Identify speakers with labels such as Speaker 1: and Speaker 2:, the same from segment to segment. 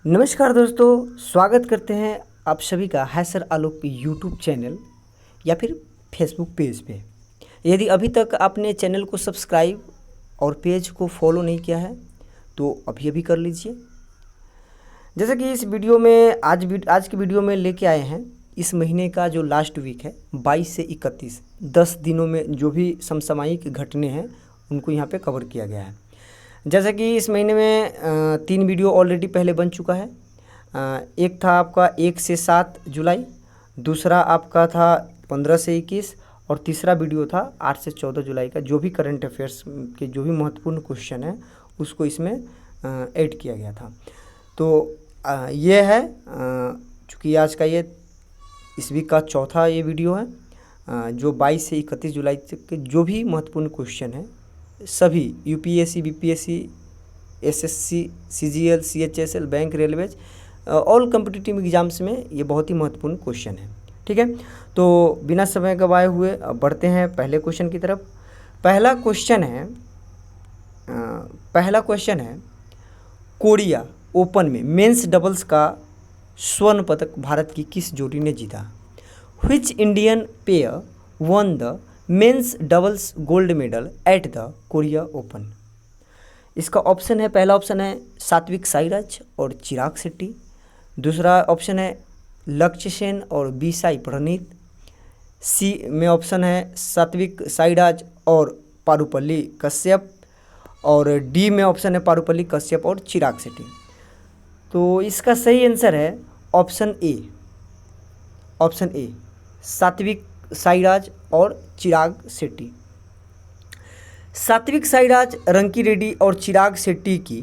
Speaker 1: नमस्कार दोस्तों, स्वागत करते हैं आप सभी का हैसर आलोक पे यूट्यूब चैनल या फिर फेसबुक पेज पे। यदि अभी तक आपने चैनल को सब्सक्राइब और पेज को फॉलो नहीं किया है तो अभी अभी कर लीजिए। जैसे कि इस वीडियो में आज की वीडियो में लेके आए हैं इस महीने का जो लास्ट वीक है 22 से 31 10 दिनों में जो भी समसामयिक घटने हैं उनको यहाँ पे कवर किया गया है। जैसे कि इस महीने में 3 वीडियो ऑलरेडी पहले बन चुका है। एक था आपका 1 से 7 जुलाई, दूसरा आपका था 15 से 21 और तीसरा वीडियो था 8 से 14 जुलाई का। जो भी करंट अफेयर्स के जो भी महत्वपूर्ण क्वेश्चन है उसको इसमें ऐड किया गया था। तो ये है चूँकि आज का ये इस वीक का चौथा ये वीडियो है जो 22 से 31 जुलाई तक के जो भी महत्वपूर्ण क्वेश्चन है सभी UPSC, BPSC, SSC, CGL, CHSL, bank, railways all competitive exams में ये बहुत ही महत्वपूर्ण क्वेश्चन है। ठीक है, तो बिना समय गवाए हुए अब बढ़ते हैं पहले क्वेश्चन की तरफ। पहला क्वेश्चन है कोरिया ओपन में मेंस डबल्स का स्वर्ण पदक भारत की किस जोड़ी ने जीता? Which Indian pair one the men's doubles gold medal at the Korea open? इसका ऑप्शन है, पहला ऑप्शन है सात्विक साईराज और चिराग शेट्टी। दूसरा ऑप्शन है लक्ष्य सेन और बी साई प्रणीत। सी में ऑप्शन है सात्विक साईराज और पारुपल्ली कश्यप और डी में ऑप्शन है पारुपल्ली कश्यप और चिराग शेट्टी। तो इसका सही आंसर है ऑप्शन ए सात्विक साईराज और चिराग शेट्टी। सात्विक साईराज, रंकी रेड्डी और चिराग शेट्टी की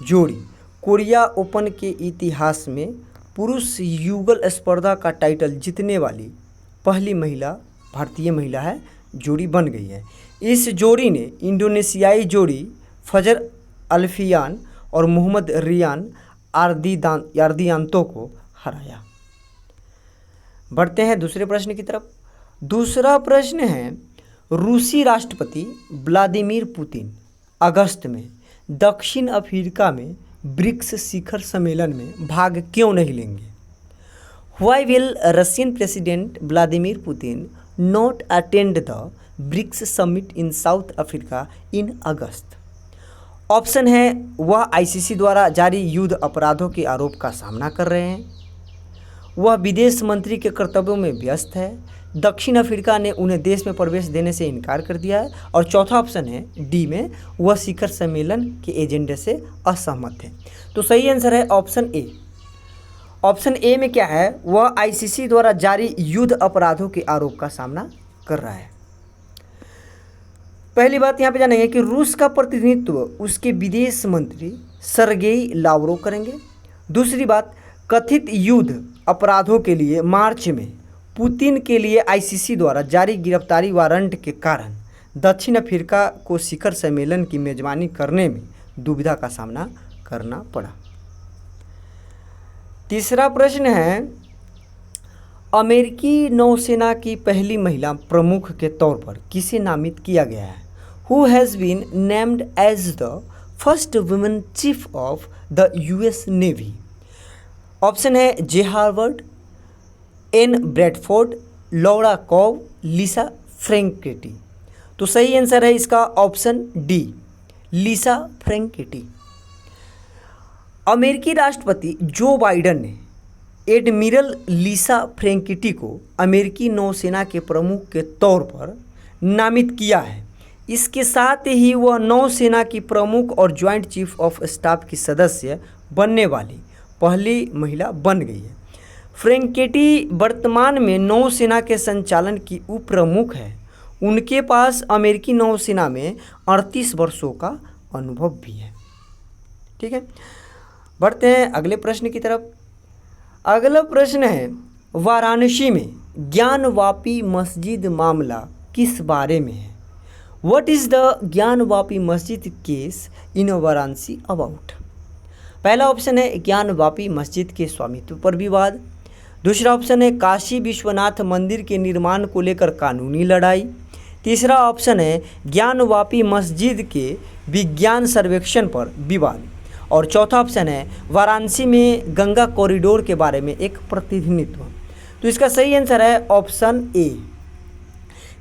Speaker 1: जोड़ी कोरिया ओपन के इतिहास में पुरुष युगल स्पर्धा का टाइटल जीतने वाली पहली भारतीय महिला है, जोड़ी बन गई है। इस जोड़ी ने इंडोनेशियाई जोड़ी फजर अल्फियान और मोहम्मद रियान यार्दियांतो को हराया। बढ़ते हैं दूसरे प्रश्न की तरफ। दूसरा प्रश्न है रूसी राष्ट्रपति व्लादिमीर पुतिन अगस्त में दक्षिण अफ्रीका में ब्रिक्स शिखर सम्मेलन में भाग क्यों नहीं लेंगे? Why will Russian president Vladimir Putin not attend the BRICS summit in South Africa in August? Option है वह आईसीसी द्वारा जारी युद्ध अपराधों के आरोप का सामना कर रहे हैं, वह विदेश मंत्री के कर्तव्यों में व्यस्त है, दक्षिण अफ्रीका ने उन्हें देश में प्रवेश देने से इनकार कर दिया है, और चौथा ऑप्शन है डी में वह शिखर सम्मेलन के एजेंडे से असहमत है। तो सही आंसर है ऑप्शन ए। ऑप्शन ए में क्या है, वह आईसीसी द्वारा जारी युद्ध अपराधों के आरोप का सामना कर रहा है। पहली बात यहाँ पे जानेंगे कि रूस का प्रतिनिधित्व उसके विदेश मंत्री सरगेई लावरोव करेंगे। दूसरी बात, कथित युद्ध अपराधों के लिए मार्च में पुतिन के लिए आईसीसी द्वारा जारी गिरफ्तारी वारंट के कारण दक्षिण अफ्रीका को शिखर सम्मेलन की मेजबानी करने में दुविधा का सामना करना पड़ा। तीसरा प्रश्न है अमेरिकी नौसेना की पहली महिला प्रमुख के तौर पर किसे नामित किया गया है? Who has been named as the first women chief of the US navy? Option है J Harvard, Ann Bradford, Laura Kaw, Lisa Franchetti. तो सही आंसर है इसका ऑप्शन डी, लिसा फ्रैंकेटी। अमेरिकी राष्ट्रपति जो बाइडेन ने एडमिरल लिसा फ्रैंकेटी को अमेरिकी नौसेना के प्रमुख के तौर पर नामित किया है। इसके साथ ही वह नौसेना की प्रमुख और ज्वाइंट चीफ ऑफ स्टाफ की सदस्य बनने वाली पहली महिला बन गई है। फ्रैंकेटी वर्तमान में नौसेना के संचालन की उप प्रमुख है। उनके पास अमेरिकी नौसेना में 38 वर्षों का अनुभव भी है। ठीक है, बढ़ते हैं अगले प्रश्न की तरफ। अगला प्रश्न है वाराणसी में ज्ञानवापी मस्जिद मामला किस बारे में है? व्हाट इज़ द ज्ञानवापी मस्जिद केस इन वाराणसी अबाउट? पहला ऑप्शन है ज्ञानवापी मस्जिद के स्वामित्व पर विवाद। दूसरा ऑप्शन है काशी विश्वनाथ मंदिर के निर्माण को लेकर कानूनी लड़ाई। तीसरा ऑप्शन है ज्ञानवापी मस्जिद के विज्ञान सर्वेक्षण पर विवाद। और चौथा ऑप्शन है वाराणसी में गंगा कॉरिडोर के बारे में एक प्रतिनिधित्व। तो इसका सही आंसर है ऑप्शन ए,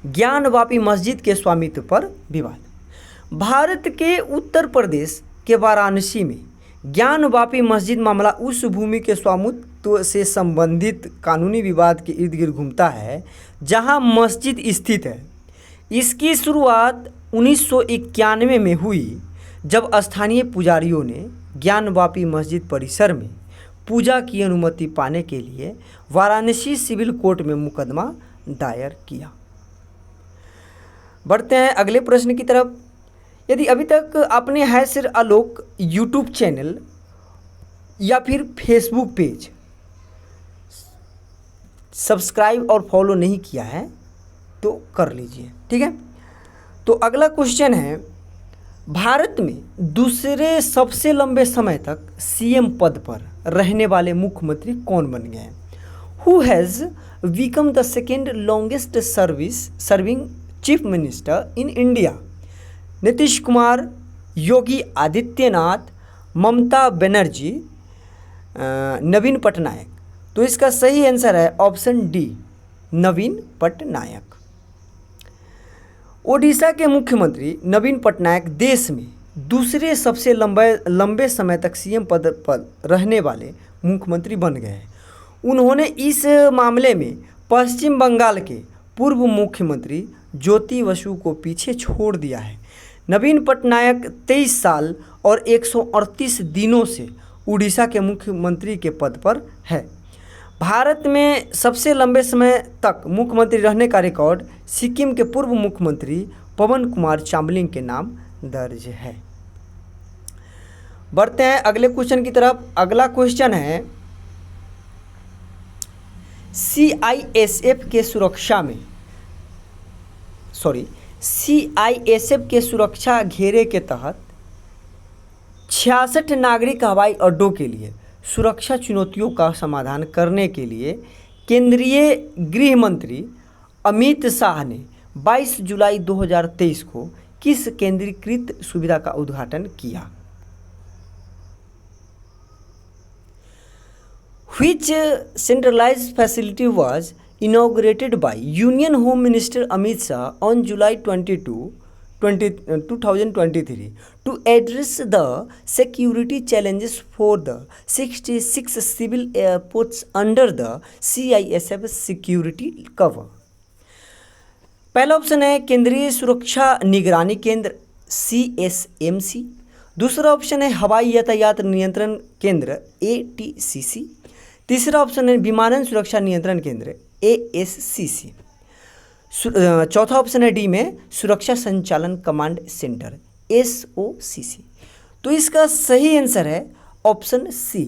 Speaker 1: ज्ञानवापी मस्जिद के स्वामित्व पर विवाद। भारत के उत्तर प्रदेश के वाराणसी में ज्ञानवापी मस्जिद मामला उस भूमि के स्वामित्व से संबंधित कानूनी विवाद के इर्द गिर्द घूमता है जहां मस्जिद स्थित है। इसकी शुरुआत 1991 में हुई जब स्थानीय पुजारियों ने ज्ञानवापी मस्जिद परिसर में पूजा की अनुमति पाने के लिए वाराणसी सिविल कोर्ट में मुकदमा दायर किया। बढ़ते हैं अगले प्रश्न की तरफ। यदि अभी तक आपने है सिर आलोक यूट्यूब चैनल या फिर फेसबुक पेज सब्सक्राइब और फॉलो नहीं किया है तो कर लीजिए, ठीक है। तो अगला क्वेश्चन है, भारत में दूसरे सबसे लंबे समय तक सीएम पद पर रहने वाले मुख्यमंत्री कौन बन गए हैं? Who has become the second longest serving chief minister in India? Nitish Kumar, Yogi Adityanath, Mamata Banerjee, Naveen Patnaik. तो इसका सही आंसर है ऑप्शन डी, नवीन पटनायक। ओडिशा के मुख्यमंत्री नवीन पटनायक देश में दूसरे सबसे लंबे समय तक सीएम पद पर रहने वाले मुख्यमंत्री बन गए हैं। उन्होंने इस मामले में पश्चिम बंगाल के पूर्व मुख्यमंत्री ज्योति बसु को पीछे छोड़ दिया है। नवीन पटनायक 23 साल और 138 दिनों से उड़ीसा के मुख्यमंत्री के पद पर है। भारत में सबसे लंबे समय तक मुख्यमंत्री रहने का रिकॉर्ड सिक्किम के पूर्व मुख्यमंत्री पवन कुमार चामलिंग के नाम दर्ज है। बढ़ते हैं अगले क्वेश्चन की तरफ। अगला क्वेश्चन है, सीआईएसएफ के सुरक्षा घेरे के तहत 66 नागरिक हवाई अड्डों के लिए सुरक्षा चुनौतियों का समाधान करने के लिए केंद्रीय गृह मंत्री अमित शाह ने 22 जुलाई 2023 को किस केंद्रीकृत सुविधा का उद्घाटन किया? Which centralized facility was inaugurated by Union Home Minister Amit Shah on July 22, 2023 to address the security challenges for the 66 civil airports under the CISF security cover? पहला ऑप्शन है केंद्रीय सुरक्षा निगरानी केंद्र CSMC। दूसरा ऑप्शन है हवाई यातायात नियंत्रण केंद्र ATCC। तीसरा ऑप्शन है विमानन सुरक्षा नियंत्रण केंद्र ASCC। चौथा ऑप्शन है डी में सुरक्षा संचालन कमांड सेंटर SOCC। तो इसका सही आंसर है ऑप्शन सी,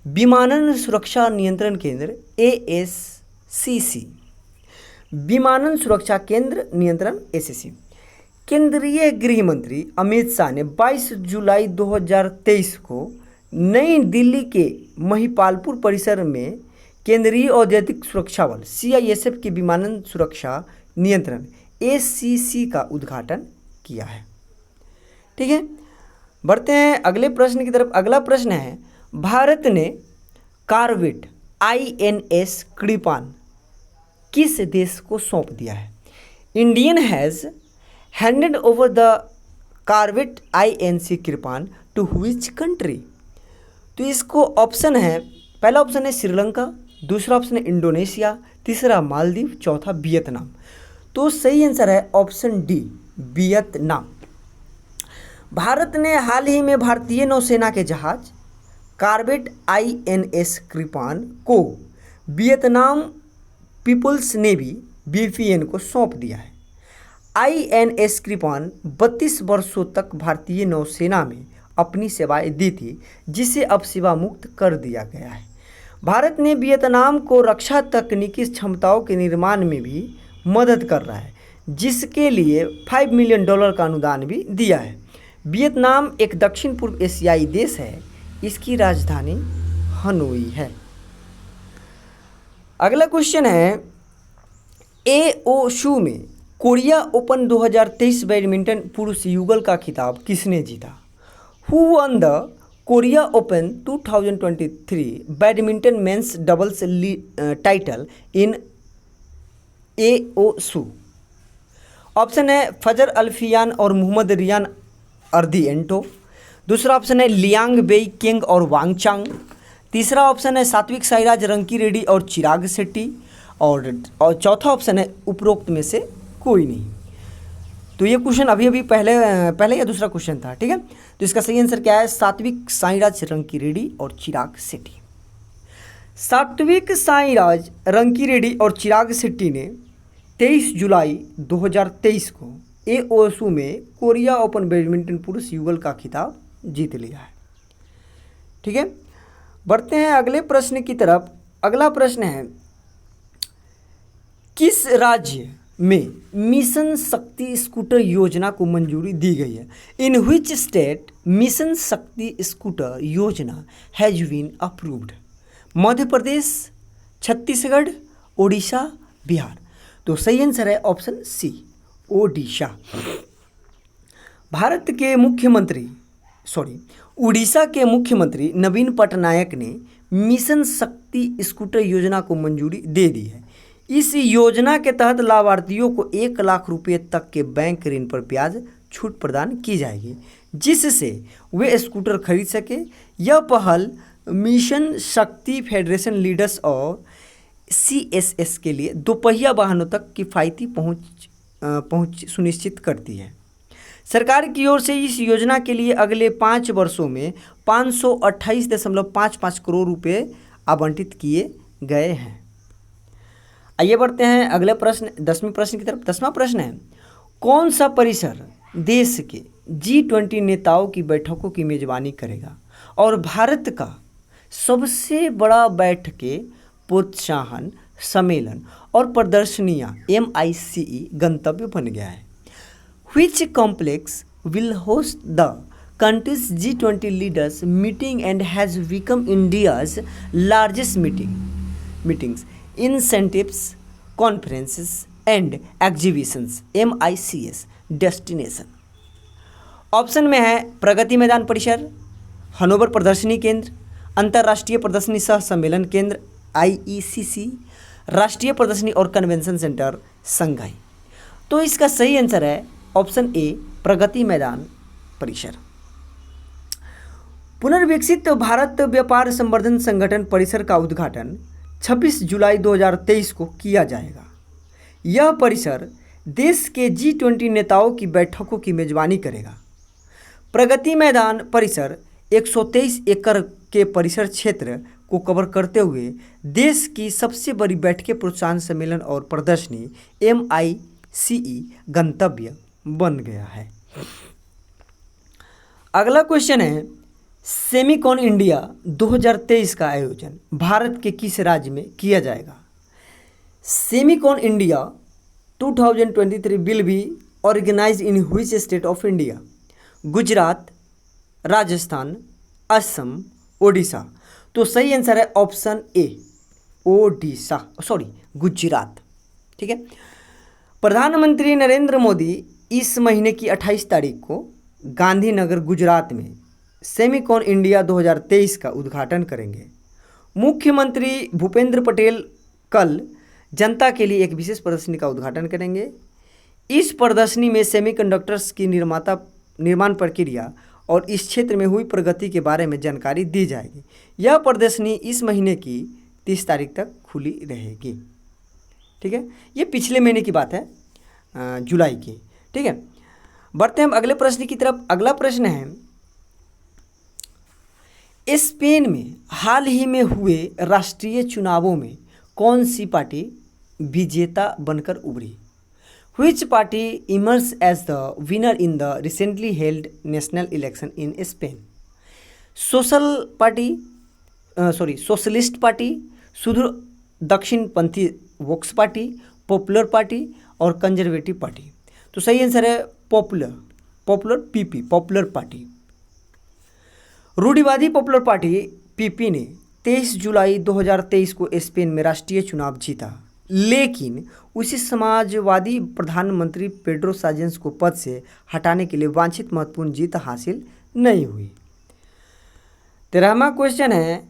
Speaker 1: विमानन सुरक्षा नियंत्रण केंद्र ASCC, विमानन सुरक्षा केंद्र नियंत्रण ASCC। केंद्रीय गृह मंत्री अमित शाह ने 22 जुलाई 2023 को नई दिल्ली के महिपालपुर परिसर में केंद्रीय औद्योगिक सुरक्षा बल CISF के विमानन सुरक्षा नियंत्रण ACC का उद्घाटन किया है, ठीक है। बढ़ते हैं अगले प्रश्न की तरफ। अगला प्रश्न है, भारत ने कॉर्वेट INS कृपान किस देश को सौंप दिया है? Indian has handed over the corvette INC Kirpan to which country? तो इसको ऑप्शन है, पहला ऑप्शन है श्रीलंका, दूसरा ऑप्शन है इंडोनेशिया, तीसरा मालदीव, चौथा वियतनाम। तो सही आंसर है ऑप्शन डी, वियतनाम। भारत ने हाल ही में भारतीय नौसेना के जहाज कॉर्वेट INS कृपान को वियतनाम पीपुल्स नेवी BPN को सौंप दिया है। INS कृपान 32 वर्षों तक भारतीय नौसेना में अपनी सेवाएं दी थी, जिसे अब सेवा मुक्त कर दिया गया है। भारत ने वियतनाम को रक्षा तकनीकी क्षमताओं के निर्माण में भी मदद कर रहा है, जिसके लिए $5 मिलियन का अनुदान भी दिया है। वियतनाम एक दक्षिण पूर्व एशियाई देश है, इसकी राजधानी हनोई है। अगला क्वेश्चन है, AOSU में कोरिया ओपन 2023 बैडमिंटन पुरुष युगल का खिताब किसने जीता? Who won the Korea open 2023 badminton men's doubles title in Yeosu. Option है फजर अल्फियान और मोहम्मद रियान अर्दिएंटो। दूसरा ऑप्शन है लियांग बेई किंग और वांगचांग। तीसरा ऑप्शन है सात्विक साईराज रंकी रेड्डी और चिराग शेट्टी। और चौथा ऑप्शन है उपरोक्त में से कोई नहीं। तो ये क्वेश्चन अभी पहले या दूसरा क्वेश्चन था, ठीक है। तो इसका सही आंसर क्या है? सात्विक साईराज रंकी रेड्डी और चिराग शेट्टी। सात्विक साईराज रंकी रेड्डी और चिराग शेट्टी ने 23 जुलाई 2023 को एओसू में कोरिया ओपन बैडमिंटन पुरुष युगल का खिताब जीत लिया है, ठीक है। बढ़ते हैं अगले प्रश्न की तरफ। अगला प्रश्न है, किस राज्य में मिशन शक्ति स्कूटर योजना को मंजूरी दी गई है? इन विच स्टेट मिशन शक्ति स्कूटर योजना has been approved? Madhya Pradesh, Chhattisgarh, Odisha, Bihar. तो सही आंसर है ऑप्शन सी, ओडिशा। उड़ीसा के मुख्यमंत्री नवीन पटनायक ने मिशन शक्ति स्कूटर योजना को मंजूरी दे दी है। इस योजना के तहत लाभार्थियों को 1 लाख रुपए तक के बैंक ऋण पर ब्याज छूट प्रदान की जाएगी, जिससे वे स्कूटर खरीद सके। यह पहल मिशन शक्ति फेडरेशन लीडर्स और CSS के लिए दोपहिया वाहनों तक किफ़ायती पहुंच सुनिश्चित करती है। सरकार की ओर से इस योजना के लिए अगले 5 वर्षों में 528.55 करोड़ रुपए आवंटित किए गए हैं। आइए बढ़ते हैं अगले प्रश्न 10वें प्रश्न की तरफ। 10वां प्रश्न है, कौन सा परिसर देश के G20 नेताओं की बैठकों की मेजबानी करेगा और भारत का सबसे बड़ा बैठकें, प्रोत्साहन, सम्मेलन और प्रदर्शनियां MICE गंतव्य बन गया है? Which complex will host the country's G20 leaders meeting and has become India's largest meetings, incentives, conferences and exhibitions MICS destination? Option में है प्रगति मैदान परिसर, हनोवर प्रदर्शनी केंद्र, अंतर्राष्ट्रीय प्रदर्शनी सह सम्मेलन केंद्र IECC, राष्ट्रीय प्रदर्शनी और कन्वेंशन सेंटर संघाई। तो इसका सही आंसर है ऑप्शन ए, प्रगति मैदान परिसर। पुनर्विकसित भारत व्यापार संवर्धन संगठन परिसर का उद्घाटन 26 जुलाई 2023 को किया जाएगा। यह परिसर देश के G20 नेताओं की बैठकों की मेजबानी करेगा। प्रगति मैदान परिसर 123 एकड़ के परिसर क्षेत्र को कवर करते हुए देश की सबसे बड़ी बैठकें, प्रोत्साहन, सम्मेलन और प्रदर्शनी MICE गंतव्य बन गया है। अगला क्वेश्चन है, सेमिकॉन इंडिया 2023 का आयोजन भारत के किस राज्य में किया जाएगा? Semicon India 2023 will be organised in which state of India? Gujarat, Rajasthan, Assam, Odisha. तो सही आंसर है ऑप्शन ए, गुजरात, ठीक है। प्रधानमंत्री नरेंद्र मोदी इस महीने की 28 तारीख को गांधीनगर, गुजरात में सेमिकॉन इंडिया 2023 का उद्घाटन करेंगे। मुख्यमंत्री भूपेंद्र पटेल कल जनता के लिए एक विशेष प्रदर्शनी का उद्घाटन करेंगे। इस प्रदर्शनी में सेमीकंडक्टर्स की निर्माण प्रक्रिया और इस क्षेत्र में हुई प्रगति के बारे में जानकारी दी जाएगी। यह प्रदर्शनी इस महीने की 30 तारीख तक खुली रहेगी, ठीक है। ये पिछले महीने की बात है, जुलाई की, ठीक है। बढ़ते हैं हम अगले प्रश्न की तरफ। अगला प्रश्न है, स्पेन में हाल ही में हुए राष्ट्रीय चुनावों में कौन सी पार्टी विजेता बनकर उभरी? Which party emerged as the winner in the recently held national election in Spain? Socialist party, सुदूर दक्षिणपंथी वोक्स पार्टी, पॉपुलर पार्टी और कंजर्वेटिव पार्टी। तो सही आंसर है पॉपुलर पार्टी। रूढ़िवादी पॉपुलर पार्टी PP ने 23 जुलाई 2023 को स्पेन में राष्ट्रीय चुनाव जीता, लेकिन उसी समाजवादी प्रधानमंत्री पेड्रो साजेंस को पद से हटाने के लिए वांछित महत्वपूर्ण जीत हासिल नहीं हुई। 13वां क्वेश्चन है,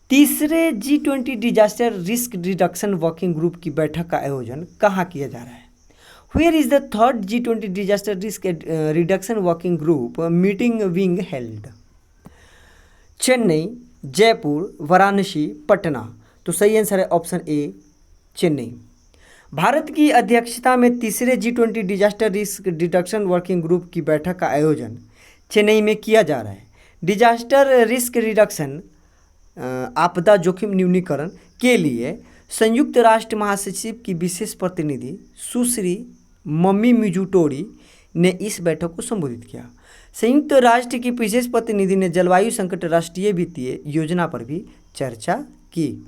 Speaker 1: तीसरे G20 disaster risk reduction working group की बैठक का आयोजन कहाँ किया जा रहा है? Where is the third G20 disaster risk reduction working group meeting being held? Chennai, Jaipur, Varanasi, Patna. तो सही आंसर है ऑप्शन ए, चेन्नई। भारत की अध्यक्षता में तीसरे G20 disaster risk reduction working group की बैठक का आयोजन चेन्नई में किया जा रहा है। डिजास्टर रिस्क रिडक्शन आपदा जोखिम न्यूनीकरण के लिए संयुक्त राष्ट्र महासचिव की विशेष प्रतिनिधि सुश्री मम्मी मिजुटोरी ने इस बैठक को संबोधित किया। संयुक्त राष्ट्र की विशेष प्रतिनिधि ने जलवायु संकट, राष्ट्रीय वित्तीय योजना पर भी चर्चा की।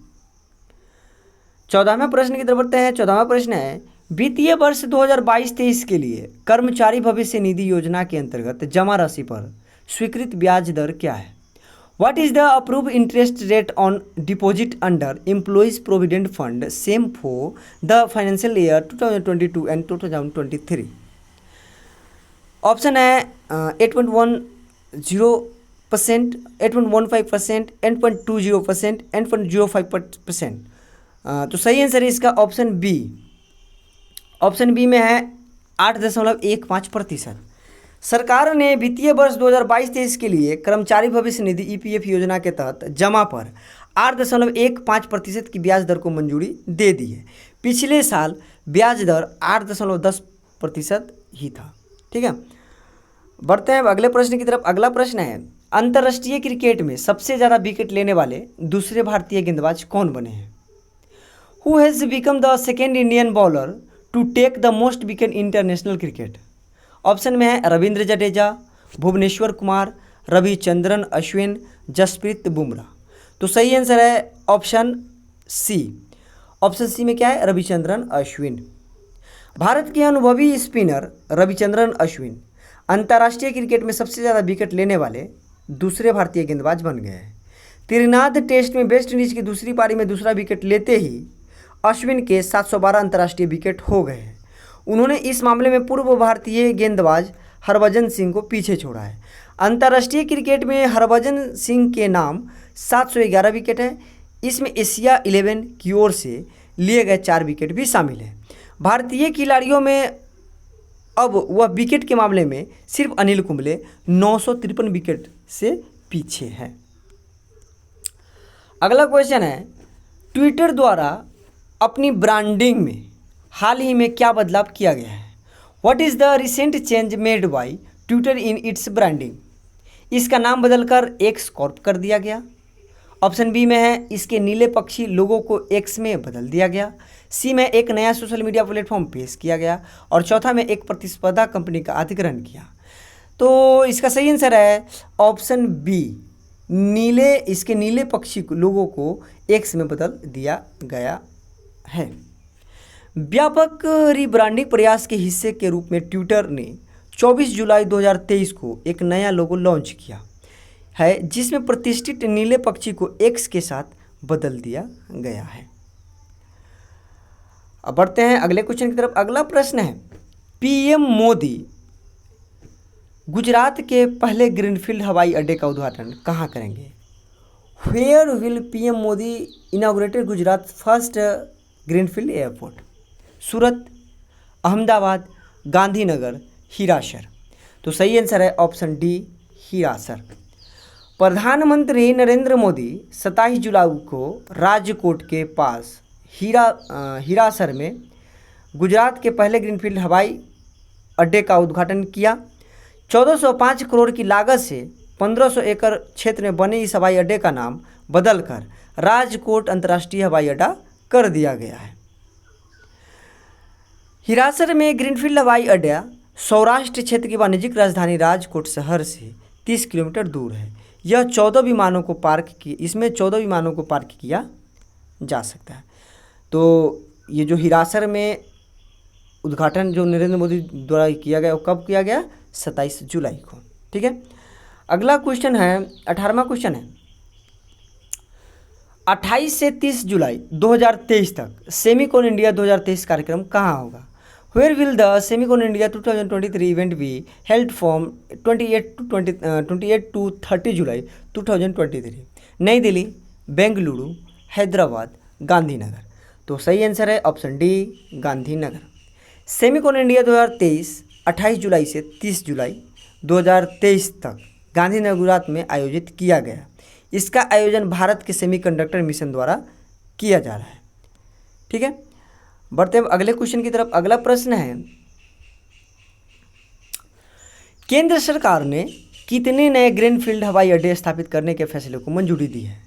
Speaker 1: 14वें प्रश्न की तरफ बढ़ते हैं। 14वां प्रश्न है, वित्तीय वर्ष 2022-23 के लिए कर्मचारी भविष्य निधि योजना के अंतर्गत जमा राशि पर स्वीकृत ब्याज दर क्या है? What is the approved interest rate on deposit under Employees Provident Fund same for the financial year 2022 and 2023? Option है 8.10%, 8.15%, 8.20%, 8.05%। तो सही आंसर है इसका ऑप्शन बी। ऑप्शन बी में है 8.15%। सरकार ने वित्तीय वर्ष 2022-23 के लिए कर्मचारी भविष्य निधि EPF योजना के तहत जमा पर 8.15% की ब्याज दर को मंजूरी दे दी है। पिछले साल ब्याज दर 8.10% ही था। ठीक है, बढ़ते हैं अगले प्रश्न की तरफ। अगला प्रश्न है, अंतर्राष्ट्रीय क्रिकेट में सबसे ज़्यादा विकेट लेने वाले दूसरे भारतीय गेंदबाज कौन बने हैं? Who has become the second Indian bowler to take the most wicket international cricket? Option में है रविंद्र जडेजा, भुवनेश्वर कुमार, रविचंद्रन अश्विन, जसप्रीत बुमराह। तो सही आंसर है ऑप्शन सी। ऑप्शन सी में क्या है? रविचंद्रन अश्विन। भारत के अनुभवी स्पिनर रविचंद्रन अश्विन अंतर्राष्ट्रीय क्रिकेट में सबसे ज़्यादा विकेट लेने वाले दूसरे भारतीय गेंदबाज बन गए हैं। त्रिनाद टेस्ट में वेस्ट इंडीज की दूसरी पारी में दूसरा विकेट लेते ही अश्विन के 712 अंतर्राष्ट्रीय विकेट हो गए हैं। उन्होंने इस मामले में पूर्व भारतीय गेंदबाज हरभजन सिंह को पीछे छोड़ा है। अंतर्राष्ट्रीय क्रिकेट में हरभजन सिंह के नाम 711 विकेट है। इसमें एशिया 11 की ओर से लिए गए 4 विकेट भी शामिल हैं। भारतीय खिलाड़ियों में अब वह विकेट के मामले में सिर्फ अनिल कुंबले 953 विकेट से पीछे है। अगला क्वेश्चन है, ट्विटर द्वारा अपनी ब्रांडिंग में हाल ही में क्या बदलाव किया गया है? What is the recent change made by Twitter in its branding? इसका नाम बदलकर एक्स कॉर्प कर दिया गया। ऑप्शन बी में है इसके नीले पक्षी लोगों को एक्स में बदल दिया गया। सी में एक नया सोशल मीडिया प्लेटफॉर्म पेश किया गया और चौथा में एक प्रतिस्पर्धा कंपनी का अधिग्रहण किया। तो इसका सही आंसर है ऑप्शन बी, इसके नीले पक्षी लोगों को एक्स में बदल दिया गया है। व्यापक रिब्रांडिंग प्रयास के हिस्से के रूप में ट्विटर ने 24 जुलाई 2023 को एक नया लोगो लॉन्च किया है, जिसमें प्रतिष्ठित नीले पक्षी को एक्स के साथ बदल दिया गया है। अब बढ़ते हैं अगले क्वेश्चन की तरफ। अगला प्रश्न है, पीएम मोदी गुजरात के पहले ग्रीनफील्ड हवाई अड्डे का उद्घाटन कहाँ करेंगे? Where will PM Modi inaugurated Gujarat first greenfield airport? Surat, Ahmedabad, Gandhinagar, Hirasar. तो सही आंसर है ऑप्शन डी, हिरासर। प्रधानमंत्री नरेंद्र मोदी 27 जुलाई को राजकोट के पास हिरासर में गुजरात के पहले ग्रीनफील्ड हवाई अड्डे का उद्घाटन किया। 1405 करोड़ की लागत से 1500 एकड़ क्षेत्र में बने इस हवाई अड्डे का नाम बदलकर राजकोट अंतर्राष्ट्रीय हवाई अड्डा कर दिया गया है। हिरासर में ग्रीनफील्ड हवाई अड्डा सौराष्ट्र क्षेत्र की वाणिज्यिक राजधानी राजकोट शहर से 30 किलोमीटर दूर है। यह 14 विमानों को इसमें 14 विमानों को पार्क किया जा सकता है। तो ये जो हिरासर में उद्घाटन जो नरेंद्र मोदी द्वारा किया गया वो कब किया गया? 27 जुलाई को। ठीक है, अगला क्वेश्चन है 18वां क्वेश्चन है, 28 से 30 जुलाई 2023 तक सेमिकॉन इंडिया 2023 कार्यक्रम कहाँ होगा? Where will the Semicon India 2023 event be held from 28 to 30 July 2023? नई दिल्ली, बेंगलुरु, हैदराबाद, गांधीनगर। तो सही आंसर है option D, Gandhinagar. Semicon India 2023 28 जुलाई से 30 जुलाई 2023 तक गांधीनगर गुजरात में आयोजित किया गया। इसका आयोजन भारत के सेमीकंडक्टर मिशन द्वारा किया जा रहा है। ठीक है, बढ़ते हैं अगले क्वेश्चन की तरफ। अगला प्रश्न है, केंद्र सरकार ने कितने नए ग्रीनफील्ड हवाई अड्डे स्थापित करने के फैसले को मंजूरी दी है?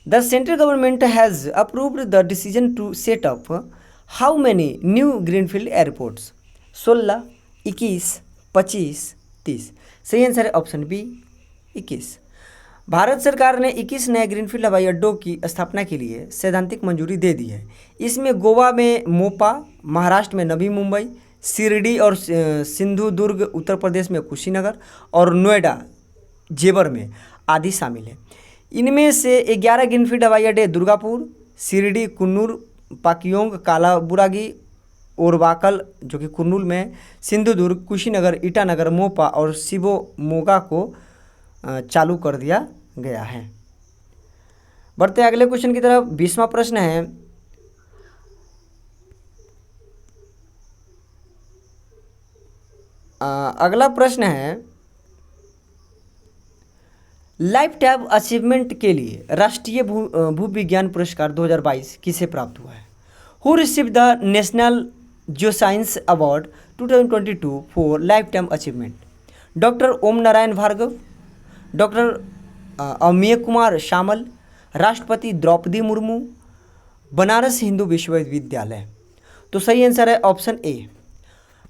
Speaker 1: The central government has approved the decision to set up how many new greenfield airports? 16, 21, 25, 30। सही आंसर है ऑप्शन बी, 21। भारत सरकार ने 21 नए ग्रीनफील्ड हवाई अड्डों की स्थापना के लिए सैद्धांतिक मंजूरी दे दी है। इसमें गोवा में मोपा, महाराष्ट्र में नवी मुंबई, शिरडी और सिंधुदुर्ग उत्तर प्रदेश में कुशीनगर और नोएडा जेवर में आदि शामिल है। इनमें से 11 ग्रीनफील्ड हवाई अड्डे दुर्गापुर, शिरडी, कुन्नूर, पाक्योंग, कालाबुरागी, ओरवाकल जो कि कुर्नूल में, सिंधुदुर्ग, कुशीनगर, ईटानगर, मोपा और शिवमोगा को चालू कर दिया गया है। बढ़ते हैं अगले क्वेश्चन की तरफ। 20वां प्रश्न है, अगला प्रश्न है, लाइफ टाइम अचीवमेंट के लिए राष्ट्रीय भूविज्ञान पुरस्कार 2022 किसे प्राप्त हुआ है? Who receive the national geoscience award 2022 for lifetime achievement? Doctor Om Narayan Bhargav, doctor Amey Kumar Shyamal, राष्ट्रपति द्रौपदी मुर्मू, बनारस हिंदू विश्वविद्यालय। तो सही आंसर है ऑप्शन ए,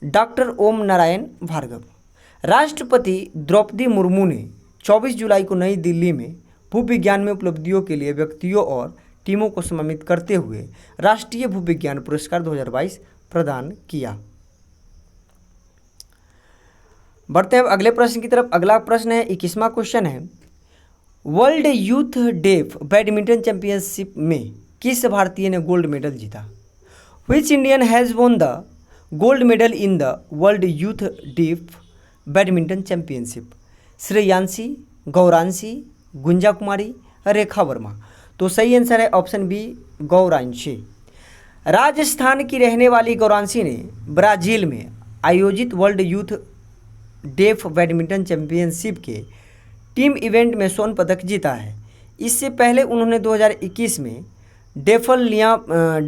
Speaker 1: डॉक्टर ओम नारायण भार्गव। राष्ट्रपति द्रौपदी मुर्मू ने 24 जुलाई को नई दिल्ली में भूविज्ञान में उपलब्धियों के लिए व्यक्तियों और टीमों को सम्मानित करते हुए राष्ट्रीय भूविज्ञान पुरस्कार 2022 प्रदान किया। बढ़ते हैं अगले प्रश्न की तरफ। अगला प्रश्न है, 21वां क्वेश्चन है, world youth deaf badminton championship में किस भारतीय ने गोल्ड मेडल जीता? Which Indian has won the gold medal in the world youth deaf badminton championship? Shreyanshi, Gauranshi, Gunja Kumari, Rekha Verma. तो सही आंसर है ऑप्शन बी, गौरांशी। राजस्थान की रहने वाली गौरांशी ने ब्राज़ील में आयोजित world youth deaf badminton championship के टीम इवेंट में स्वर्ण पदक जीता है। इससे पहले उन्होंने 2021 में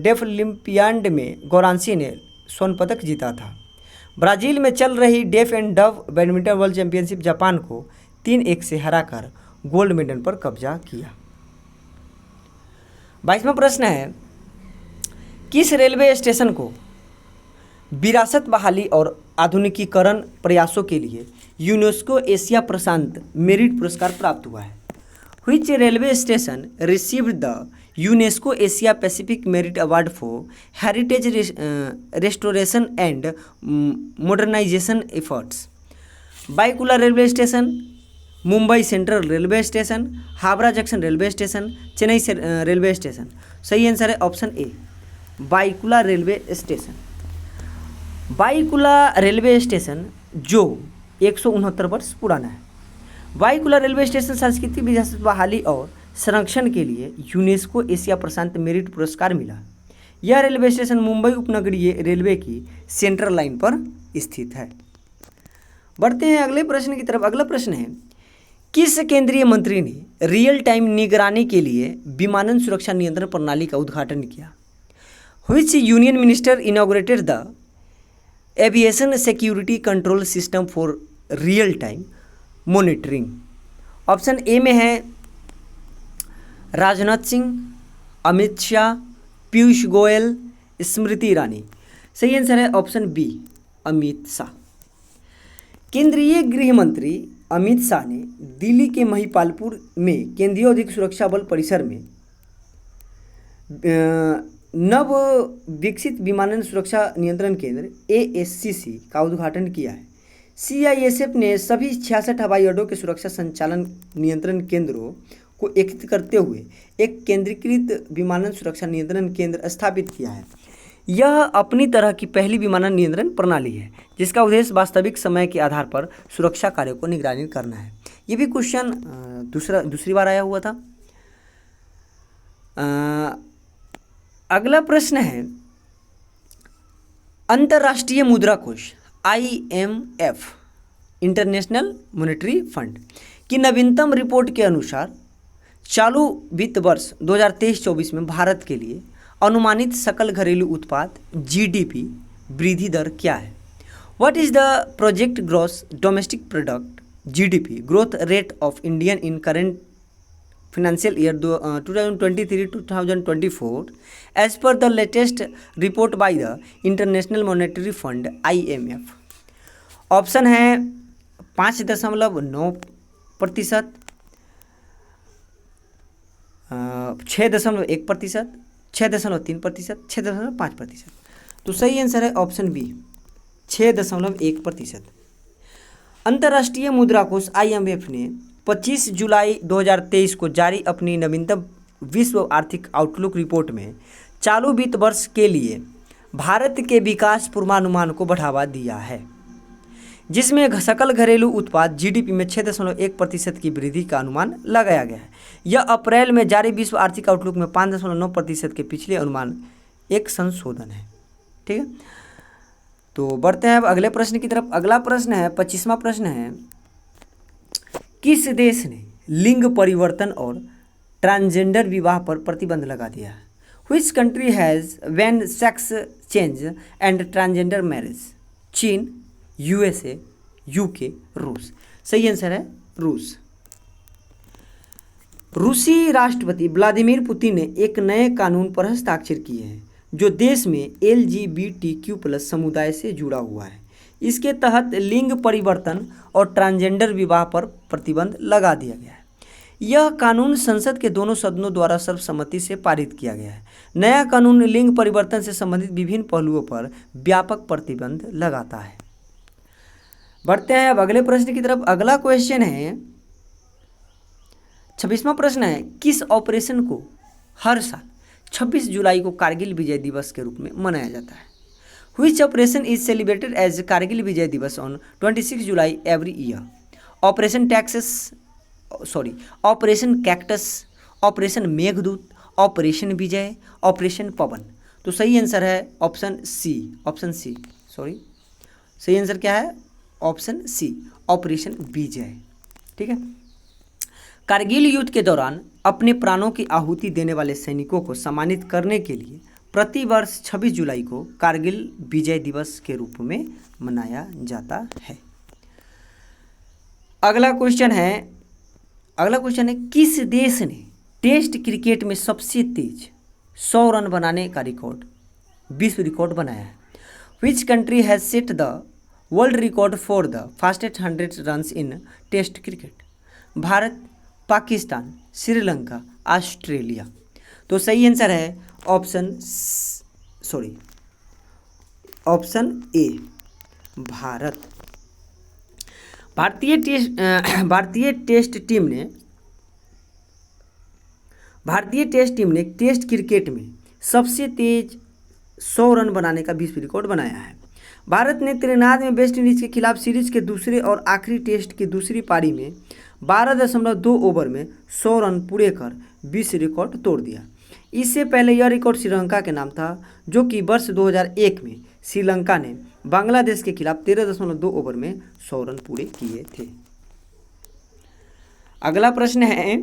Speaker 1: डेफलिम्पियाड में गौरांशी ने स्वर्ण पदक जीता था। ब्राज़ील में चल रही deaf and Dove badminton world championship Japan को 3-1 से हराकर गोल्ड मेडल पर कब्जा किया। 22वां प्रश्न है, किस रेलवे स्टेशन को विरासत बहाली और आधुनिकीकरण प्रयासों के लिए यूनेस्को एशिया प्रशांत मेरिट पुरस्कार प्राप्त हुआ है? Which railway station received the UNESCO Asia Pacific merit award for heritage restoration and modernisation efforts? Byculla railway station, Mumbai central railway station, Howrah junction railway station, Chennai railway station. सही आंसर है option A, Byculla railway station. Byculla railway station जो 169 वर्ष पुराना है। बाईकुला railway station सांस्कृतिक विरासत बहाली और संरक्षण के लिए यूनेस्को एशिया प्रशांत मेरिट पुरस्कार मिला। यह रेलवे स्टेशन मुंबई उपनगरीय रेलवे की सेंट्रल लाइन पर स्थित है। बढ़ते हैं अगले प्रश्न की तरफ। अगला प्रश्न है, किस केंद्रीय मंत्री ने रियल टाइम निगरानी के लिए विमानन सुरक्षा नियंत्रण प्रणाली का उद्घाटन किया? Which union minister inaugurated the aviation security control system for real time monitoring? Option A में है राजनाथ सिंह, अमित शाह, पीयूष गोयल, स्मृति ईरानी। सही आंसर है ऑप्शन बी, अमित शाह। केंद्रीय गृह मंत्री अमित शाह ने दिल्ली के महिपालपुर में केंद्रीय औद्योगिक सुरक्षा बल परिसर में नव विकसित विमानन सुरक्षा नियंत्रण केंद्र ASCC का उद्घाटन किया है। CISF ने सभी 66 हवाई अड्डों के सुरक्षा संचालन नियंत्रण केंद्रों को एकीकृत करते हुए एक केंद्रीकृत विमानन सुरक्षा नियंत्रण केंद्र स्थापित किया है। यह अपनी तरह की पहली विमानन नियंत्रण प्रणाली है जिसका उद्देश्य वास्तविक समय के आधार पर सुरक्षा कार्यों को निगरानी करना है। ये भी क्वेश्चन दूसरी बार आया हुआ था। अगला प्रश्न है, अंतर्राष्ट्रीय मुद्रा कोष IMF इंटरनेशनल मॉनेटरी फंड की नवीनतम रिपोर्ट के अनुसार चालू वित्त वर्ष 2023-24 में भारत के लिए अनुमानित सकल घरेलू उत्पाद GDP वृद्धि दर क्या है? What is the project gross domestic product GDP growth rate of Indian in current financial year 2023-2024 as per the latest report by the International Monetary Fund IMF? Option है 5.9%, 6.1%, 6.3%, 6.5%। तो सही आंसर है ऑप्शन बी 6.1%। अंतर्राष्ट्रीय मुद्रा कोष IMF ने 25 जुलाई 2023 को जारी अपनी नवीनतम विश्व आर्थिक आउटलुक रिपोर्ट में चालू वित्त वर्ष के लिए भारत के विकास पूर्वानुमान को बढ़ावा दिया है, जिसमें सकल घरेलू उत्पाद GDP में 6.1% की वृद्धि का अनुमान लगाया गया है। यह अप्रैल में जारी विश्व आर्थिक आउटलुक में 5.9% के पिछले अनुमान एक संशोधन है। ठीक है, तो बढ़ते हैं अब अगले प्रश्न की तरफ। अगला प्रश्न है 25वां प्रश्न है, किस देश ने लिंग परिवर्तन और ट्रांसजेंडर विवाह पर प्रतिबंध लगा दिया है? Which country has banned sex change and transgender marriage? चीन, USA, UK, रूस। सही आंसर है रूस। रूसी राष्ट्रपति व्लादिमीर पुतिन ने एक नए कानून पर हस्ताक्षर किए हैं जो देश में LGBTQ+ समुदाय से जुड़ा हुआ है। इसके तहत लिंग परिवर्तन और ट्रांसजेंडर विवाह पर प्रतिबंध लगा दिया गया है। यह कानून संसद के दोनों सदनों द्वारा सर्वसम्मति से पारित किया गया है। नया कानून लिंग परिवर्तन से संबंधित विभिन्न पहलुओं पर व्यापक प्रतिबंध लगाता है। बढ़ते हैं अब अगले प्रश्न की तरफ। अगला क्वेश्चन है 26वां प्रश्न है, किस ऑपरेशन को हर साल 26 जुलाई को कारगिल विजय दिवस के रूप में मनाया जाता है? Which operation is celebrated as Kargil Vijay Divas on 26 July every year? Operation Cactus, Operation Meghdoot, Operation Vijay, Operation पवन। तो सही आंसर है ऑप्शन सी। सही आंसर क्या है? ऑप्शन सी, ऑपरेशन विजय। ठीक है, कारगिल युद्ध के दौरान अपने प्राणों की आहुति देने वाले सैनिकों को सम्मानित करने के लिए प्रति वर्ष 26 जुलाई को कारगिल विजय दिवस के रूप में मनाया जाता है। अगला क्वेश्चन है किस देश ने टेस्ट क्रिकेट में सबसे तेज 100 रन बनाने का विश्व रिकॉर्ड बनाया है? Which country has set the world record for the fastest 100 runs in test cricket? Bharat, Pakistan, Sri Lanka, Australia. तो सही आंसर है ऑप्शन ए, भारत। भारतीय टेस्ट टीम ने टेस्ट क्रिकेट में सबसे तेज 100 रन बनाने का विश्व रिकॉर्ड बनाया है। भारत ने त्रिनाद में वेस्ट इंडीज के खिलाफ सीरीज के दूसरे और आखिरी टेस्ट की दूसरी पारी में 12.2 ओवर में 100 रन पूरे कर विश्व रिकॉर्ड तोड़ दिया। इससे पहले यह रिकॉर्ड श्रीलंका के नाम था, जो कि वर्ष 2001 में श्रीलंका ने बांग्लादेश के खिलाफ 13.2 ओवर में 100 रन पूरे किए थे। अगला प्रश्न है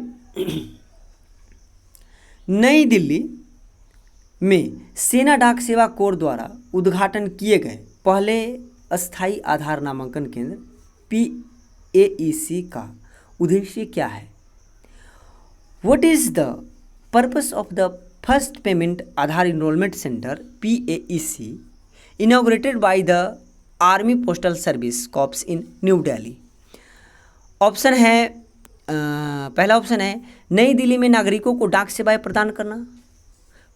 Speaker 1: नई दिल्ली में सेना डाक सेवा कोर द्वारा उद्घाटन किए गए पहले अस्थायी आधार नामांकन केंद्र PAEC का उद्देश्य क्या है? What is the purpose of the first payment Aadhaar Enrollment Center PAEC inaugurated by the Army Postal Service Corps in New Delhi? Option है पहला ऑप्शन है नई दिल्ली में नागरिकों को डाक सेवाएं प्रदान करना,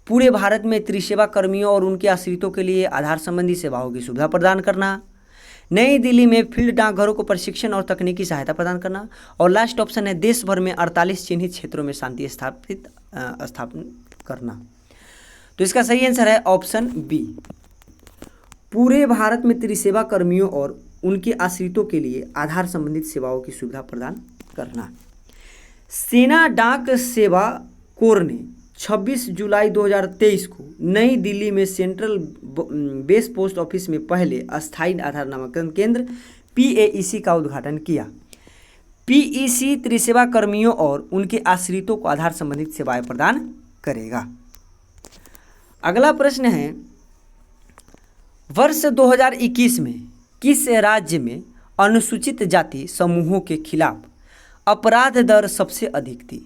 Speaker 1: पूरे भारत में त्रिसेवा कर्मियों और उनके आश्रितों के लिए आधार संबंधी सेवाओं की सुविधा प्रदान करना, नई दिल्ली में फील्ड डाकघरों को प्रशिक्षण और तकनीकी सहायता प्रदान करना, और लास्ट ऑप्शन है देश भर में 48 चिन्हित क्षेत्रों में शांति स्थापित करना। तो इसका सही आंसर है ऑप्शन बी। पूरे भारत में त्रिसेवा कर्मियों और उनके आश्रितों के लिए आधार संबंधित सेवाओं की सुविधा प्रदान करना। सेना डाक सेवा कोर ने 26 जुलाई 2023 को नई दिल्ली में सेंट्रल बेस पोस्ट ऑफिस में पहले अस्थायी आधार नामांकन केंद्र PAEC का उद्घाटन किया। PEC त्रिसेवा कर्मियों और उनके आश्रितों को आधार संबंधित सेवाएं प्रदान करेगा। अगला प्रश्न है, वर्ष 2021 में किस राज्य में अनुसूचित जाति समूहों के खिलाफ अपराध दर सबसे अधिक थी?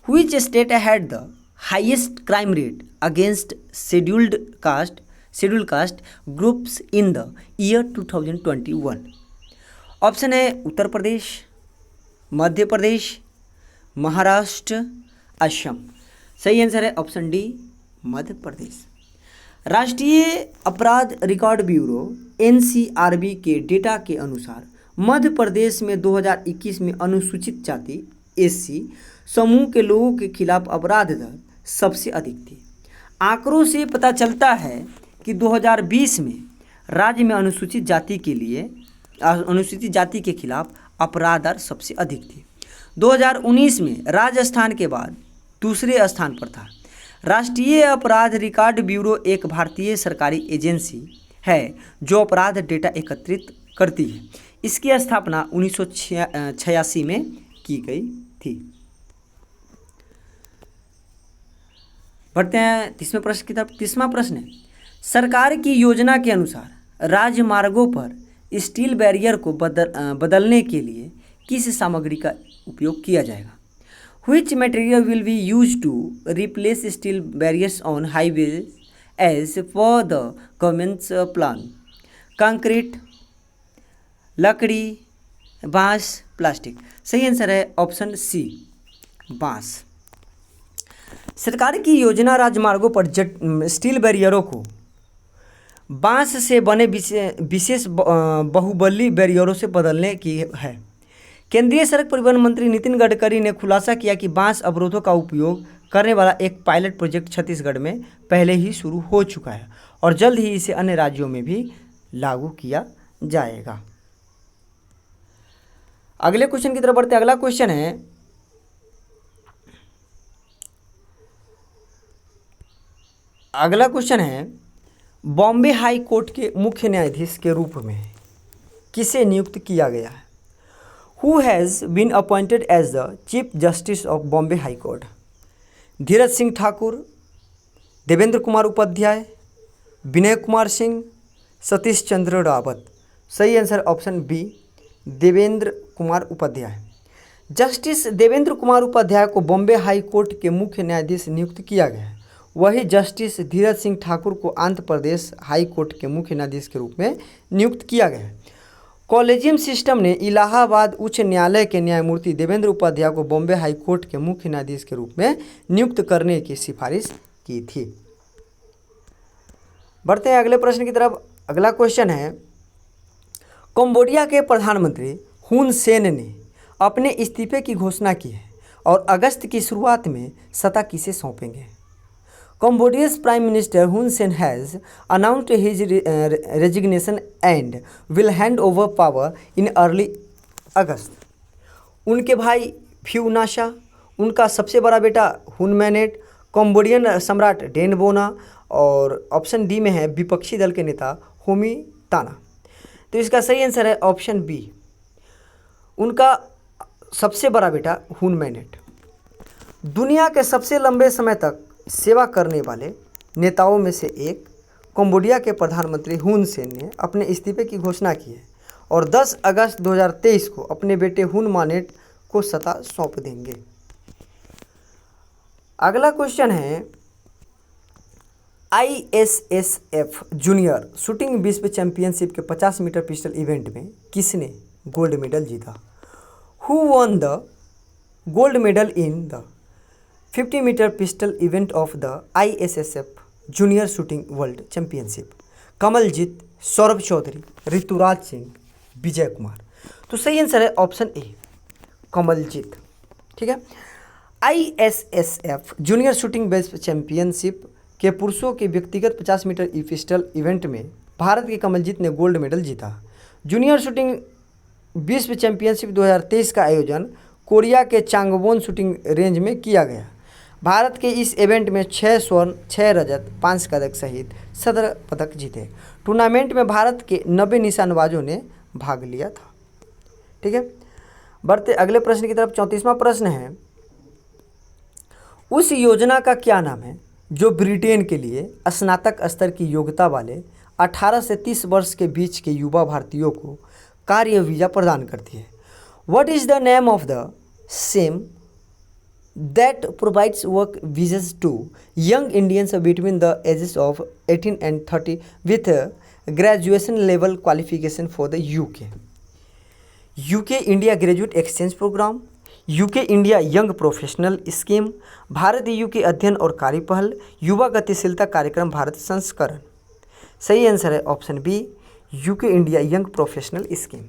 Speaker 1: Which state had the highest crime rate against scheduled caste groups in the year 2021? Option है उत्तर प्रदेश, मध्य प्रदेश, महाराष्ट्र, असम। सही आंसर है ऑप्शन डी, मध्य प्रदेश। राष्ट्रीय अपराध रिकॉर्ड ब्यूरो NCRB के डेटा के अनुसार मध्य प्रदेश में 2021 में अनुसूचित जाति SC समूह के लोगों के खिलाफ अपराध दर सबसे अधिक थी। आंकड़ों से पता चलता है कि 2020 में राज्य में अनुसूचित जाति के खिलाफ अपराध दर सबसे अधिक थी। 2019 में राजस्थान के बाद दूसरे स्थान पर था। राष्ट्रीय अपराध रिकॉर्ड ब्यूरो एक भारतीय सरकारी एजेंसी है जो अपराध डेटा एकत्रित करती है। इसकी स्थापना 1986 में की गई थी। बढ़ते हैं तीसवें प्रश्न की तरफ। तीसरा प्रश्न है, सरकार की योजना के अनुसार राजमार्गों पर स्टील बैरियर को बदलने के लिए किस सामग्री का उपयोग किया जाएगा? Which material will be used to replace steel barriers on highways as per the government's plan? Concrete, लकड़ी, बांस, प्लास्टिक। सही आंसर है ऑप्शन सी, बांस। सरकार की योजना राजमार्गों पर स्टील बैरियरों को बांस से बने विशेष बाहुबली बैरियरों से बदलने की है। केंद्रीय सड़क परिवहन मंत्री नितिन गडकरी ने खुलासा किया कि बांस अवरोधों का उपयोग करने वाला एक पायलट प्रोजेक्ट छत्तीसगढ़ में पहले ही शुरू हो चुका है और जल्द ही इसे अन्य राज्यों में भी लागू किया जाएगा। अगले क्वेश्चन की तरफ बढ़ते हैं। अगला क्वेश्चन है बॉम्बे हाई कोर्ट के मुख्य न्यायाधीश के रूप में किसे नियुक्त किया गया है? Who has been appointed as the Chief Justice of Bombay High Court? Dheeraj Singh Thakur, Devendra Kumar Upadhyay, Vinay Kumar Singh, Satish Chandra Rawat. सही answer option B, Devendra Kumar Upadhyay. Justice Devendra Kumar Upadhyay को बॉम्बे हाई कोर्ट के मुख्य न्यायाधीश नियुक्त किया गया है। वही जस्टिस धीरज सिंह ठाकुर को आंध्र प्रदेश हाई कोर्ट के मुख्य न्यायाधीश के रूप में नियुक्त किया गया है। कॉलेजियम सिस्टम ने इलाहाबाद उच्च न्यायालय के न्यायमूर्ति देवेंद्र उपाध्याय को बॉम्बे हाई कोर्ट के मुख्य न्यायाधीश के रूप में नियुक्त करने की सिफारिश की थी। बढ़ते हैं अगले प्रश्न की तरफ। अगला क्वेश्चन है, कंबोडिया के प्रधानमंत्री हुन सेन ने अपने इस्तीफे की घोषणा की है और अगस्त की शुरुआत में सत्ता किसे सौंपेंगे? Cambodia's Prime Minister Hun Sen has announced his resignation and will hand over power in early August. उनके भाई फ्यूनाशा, उनका सबसे बड़ा बेटा हुन मैनेट, कंबोडियन सम्राट डेन बोना और ऑप्शन डी में है विपक्षी दल के नेता होमी ताना। तो इसका सही आंसर है ऑप्शन बी, उनका सबसे बड़ा बेटा हुन मैनेट। दुनिया के सबसे लंबे समय तक सेवा करने वाले नेताओं में से एक कंबोडिया के प्रधानमंत्री हुन सेन ने अपने इस्तीफे की घोषणा की है और 10 अगस्त 2023 को अपने बेटे हुन मानेट को सत्ता सौंप देंगे। अगला क्वेश्चन है, ISSF जूनियर शूटिंग विश्व चैंपियनशिप के 50 मीटर पिस्टल इवेंट में किसने गोल्ड मेडल जीता? Who won the gold medal in the 50 metre pistol event of the ISSF junior shooting world championship? Kamaljeet, Saurabh Chaudhary, Rituraj Singh, Vijay Kumar. तो सही आंसर है ऑप्शन ए, कमलजीत। ठीक है। ISSF junior shooting best championship के पुरुषों के व्यक्तिगत 50 मीटर ई पिस्टल इवेंट में भारत के कमलजीत ने गोल्ड मेडल जीता। जूनियर शूटिंग विश्व चैंपियनशिप 2023 का आयोजन कोरिया के चांगवोन शूटिंग रेंज में किया गया। भारत के इस इवेंट में 6 स्वर्ण, 6 रजत, 5 पदक सहित 17 पदक जीते। टूर्नामेंट में भारत के 90 निशानबाजों ने भाग लिया था। ठीक है, बढ़ते अगले प्रश्न की तरफ। 34वां प्रश्न है, उस योजना का क्या नाम है जो ब्रिटेन के लिए स्नातक स्तर की योग्यता वाले 18 से 30 वर्ष के बीच के युवा भारतीयों को कार्य वीज़ा प्रदान करती है। What is the name of the same that provides work visas to young Indians between the ages of 18 and 30 with a graduation level qualification for the UK India Graduate Exchange Program, UK India Young Professional Scheme, Bharat UK अध्ययन और कार्य पहल, युवा गतिशीलता कार्यक्रम भारत संस्करण। सही answer है option B, UK India Young Professional Scheme।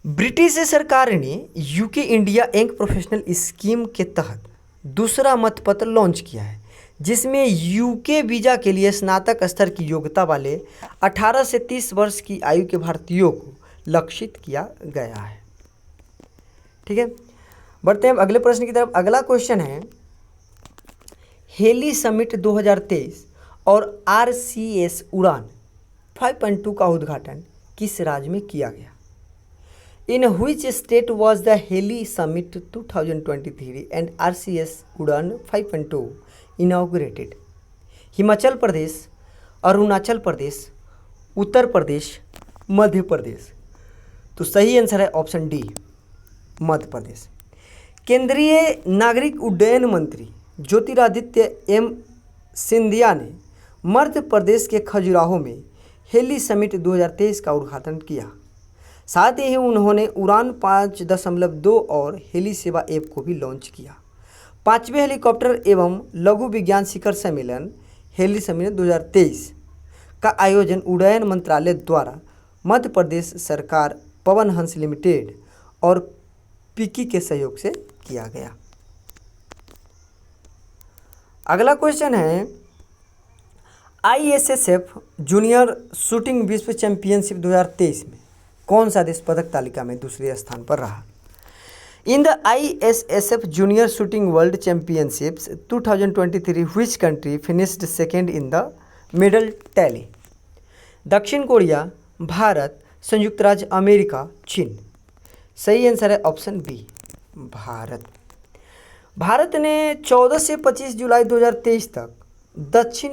Speaker 1: British सरकार ने UK India young professional scheme के तहत दूसरा मतपत्र लॉन्च किया है, जिसमें यूके वीज़ा के लिए स्नातक स्तर की योग्यता वाले 18 से 30 वर्ष की आयु के भारतीयों को लक्षित किया गया है। ठीक है, बढ़ते हैं अगले प्रश्न की तरफ। अगला क्वेश्चन है, हेली समिट 2023 और RCS उड़ान 5.2 का उद्घाटन किस राज्य में किया गया? In which state was the Heli Summit 2023 and RCS उड़ान 5.2 inaugurated? हिमाचल प्रदेश, अरुणाचल प्रदेश, उत्तर प्रदेश, मध्य प्रदेश। तो सही आंसर है ऑप्शन डी, मध्य प्रदेश। केंद्रीय नागरिक उड्डयन मंत्री ज्योतिरादित्य एम सिंधिया ने मध्य प्रदेश के खजुराहो में हेली समिट 2023 का उद्घाटन किया। साथ ही उन्होंने उड़ान 5.2 और हेली सेवा ऐप को भी लॉन्च किया। 5वें हेलीकॉप्टर एवं लघु विज्ञान शिखर सम्मेलन हेली समिट 2023 का आयोजन उड्डयन मंत्रालय द्वारा मध्य प्रदेश सरकार, पवन हंस लिमिटेड और पिकी के सहयोग से किया गया। अगला क्वेश्चन है, ISSF जूनियर शूटिंग विश्व चैंपियनशिप 2023 में कौन सा देश पदक तालिका में दूसरे स्थान पर रहा? In the ISSF junior shooting world championships 2023 which country finished second in the medal tally? दक्षिण कोरिया, भारत, संयुक्त राज्य अमेरिका, चीन। सही आंसर है ऑप्शन बी, भारत। भारत ने 14 से 25 जुलाई 2023 तक दक्षिण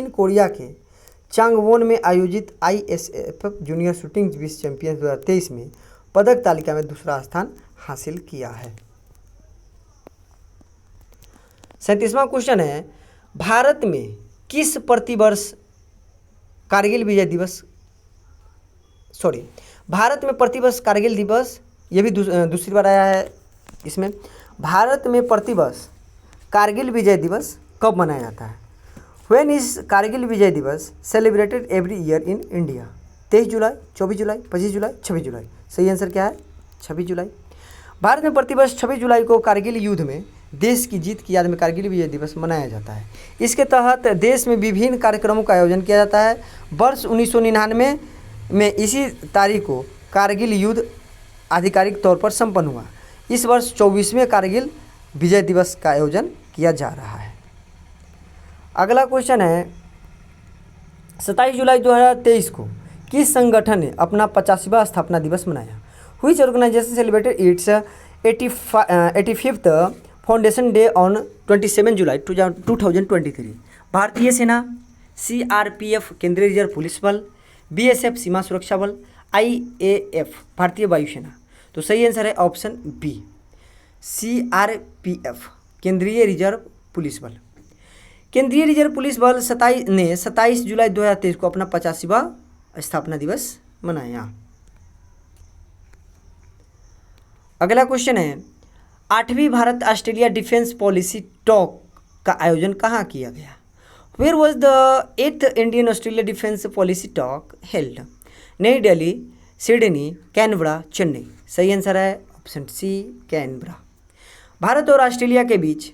Speaker 1: कोरिया के चांगवोन में आयोजित ISSF जूनियर शूटिंग विश्व चैंपियन 2023 में पदक तालिका में दूसरा स्थान हासिल किया है। 37वां क्वेश्चन है, भारत में किस प्रतिवर्ष कारगिल विजय दिवस भारत में प्रतिवर्ष कारगिल दिवस, ये भी दूसरी बार आया है इसमें। भारत में प्रतिवर्ष कारगिल विजय दिवस कब मनाया जाता है? When is कारगिल विजय दिवस celebrated every year in India? 23 जुलाई, 24 जुलाई, 25 जुलाई, 26 जुलाई। सही आंसर क्या है? 26 जुलाई। भारत में प्रतिवर्ष 26 जुलाई को कारगिल युद्ध में देश की जीत की याद में कारगिल विजय दिवस मनाया जाता है। इसके तहत देश में विभिन्न कार्यक्रमों का आयोजन किया जाता है। वर्ष 1999 में इसी तारीख को कारगिल युद्ध आधिकारिक तौर पर संपन्न हुआ। इस वर्ष 24वें कारगिल विजय दिवस का आयोजन किया जा रहा है। अगला क्वेश्चन है, 27 जुलाई 2023 को किस संगठन ने अपना 50वां स्थापना दिवस मनाया? Which organisation celebrated its 85th foundation day on 27 July 2023? भारतीय सेना, CRPF केंद्रीय रिजर्व पुलिस बल, BSF सीमा सुरक्षा बल, IAF भारतीय वायुसेना। तो सही आंसर है ऑप्शन बी, CRPF केंद्रीय रिजर्व पुलिस बल। केंद्रीय रिजर्व पुलिस बल 27 जुलाई 2023 को अपना 85वां स्थापना दिवस मनाया। अगला क्वेश्चन है, 8वीं Bharat Australia defence policy talk का आयोजन कहाँ किया गया? Where was the 8th Indian Australia defence policy talk held? Nai Delhi, Sydney, Canberra, Chennai. सही आंसर है ऑप्शन सी, कैनबरा। भारत और ऑस्ट्रेलिया के बीच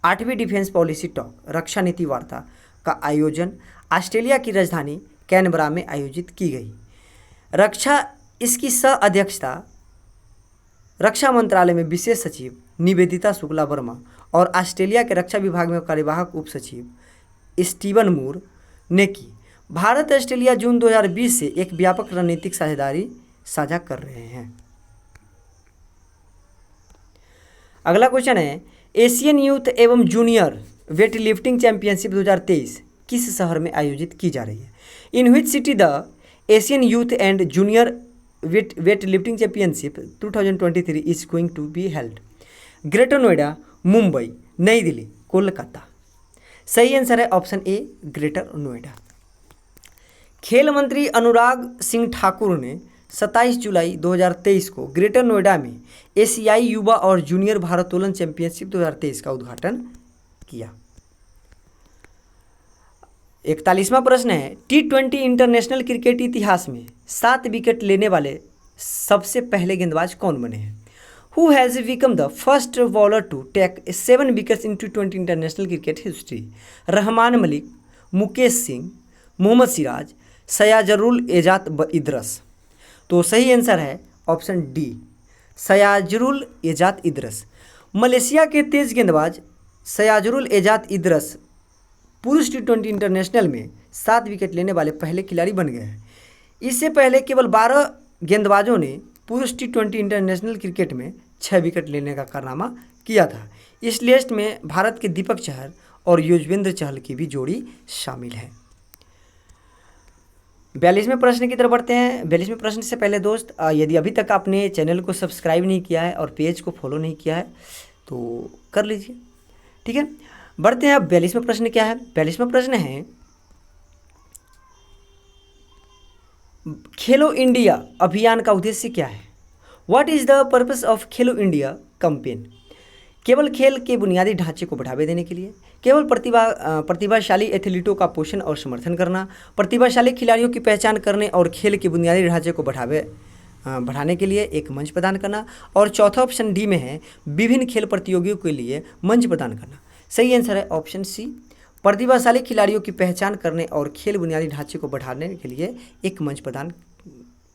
Speaker 1: 8वीं डिफेंस पॉलिसी टॉक रक्षा नीति वार्ता का आयोजन ऑस्ट्रेलिया की राजधानी कैनबरा में आयोजित की गई। इसकी सह अध्यक्षता रक्षा मंत्रालय में विशेष सचिव निवेदिता शुक्ला वर्मा और ऑस्ट्रेलिया के रक्षा विभाग में कार्यवाहक उप सचिव स्टीवन मूर ने की। भारत ऑस्ट्रेलिया जून 2020 से एक व्यापक रणनीतिक साझेदारी साझा कर रहे हैं। अगला क्वेश्चन है, एशियन यूथ एवं जूनियर वेट लिफ्टिंग चैंपियनशिप 2023 किस शहर में आयोजित की जा रही है? In which city the Asian youth and junior weight lifting championship 2023 is going to be held? Greater Noida, Mumbai, Nai Delhi, Kolkata. सही आंसर है ऑप्शन ए ग्रेटर नोएडा। खेल मंत्री अनुराग सिंह ठाकुर ने 27 जुलाई 2023 को ग्रेटर नोएडा में एशियाई युवा और जूनियर भारोत्तोलन चैंपियनशिप 2023 का उद्घाटन किया। 41वां प्रश्न है, T20 इंटरनेशनल क्रिकेट इतिहास में 7 विकेट लेने वाले सबसे पहले गेंदबाज कौन बने हैं? Who has become the first bowler to take 7 wickets in T20 international cricket history? Rahman Malik, Mukesh Singh, Mohammed Siraj, Syazrul Ezat Idrus. तो सही आंसर है option D Syazrul Ezat Idrus. Malaysia के तेज गेंदबाज सयाजुल एजाज इदरस पुरुष T20 इंटरनेशनल में 7 विकेट लेने वाले पहले खिलाड़ी बन गए हैं। इससे पहले केवल 12 गेंदबाजों ने पुरुष T20 इंटरनेशनल क्रिकेट में 6 विकेट लेने का कारनामा किया था। इस लिस्ट में भारत के दीपक चहर और युजवेंद्र चहल की भी जोड़ी शामिल है। 42वें प्रश्न की तरफ बढ़ते हैं। 42वें प्रश्न से पहले दोस्त, यदि अभी तक आपने चैनल को सब्सक्राइब नहीं किया है और पेज को फॉलो नहीं किया है तो कर लीजिए, ठीक है। बढ़ते हैं अब 42वें प्रश्न क्या है। 42वां प्रश्न है, खेलो इंडिया अभियान का उद्देश्य क्या है? What is the purpose of Khelo India campaign? केवल खेल के बुनियादी ढांचे को बढ़ावा देने के लिए, केवल प्रतिभाशाली एथलीटों का पोषण और समर्थन करना, प्रतिभाशाली खिलाड़ियों की पहचान करने और खेल के बुनियादी ढांचे को बढ़ाने के लिए एक मंच प्रदान करना, और चौथा ऑप्शन डी में है विभिन्न खेल प्रतियोगियों के लिए मंच प्रदान करना। सही आंसर है ऑप्शन सी प्रतिभाशाली खिलाड़ियों की पहचान करने और खेल बुनियादी ढांचे को बढ़ाने के लिए एक मंच प्रदान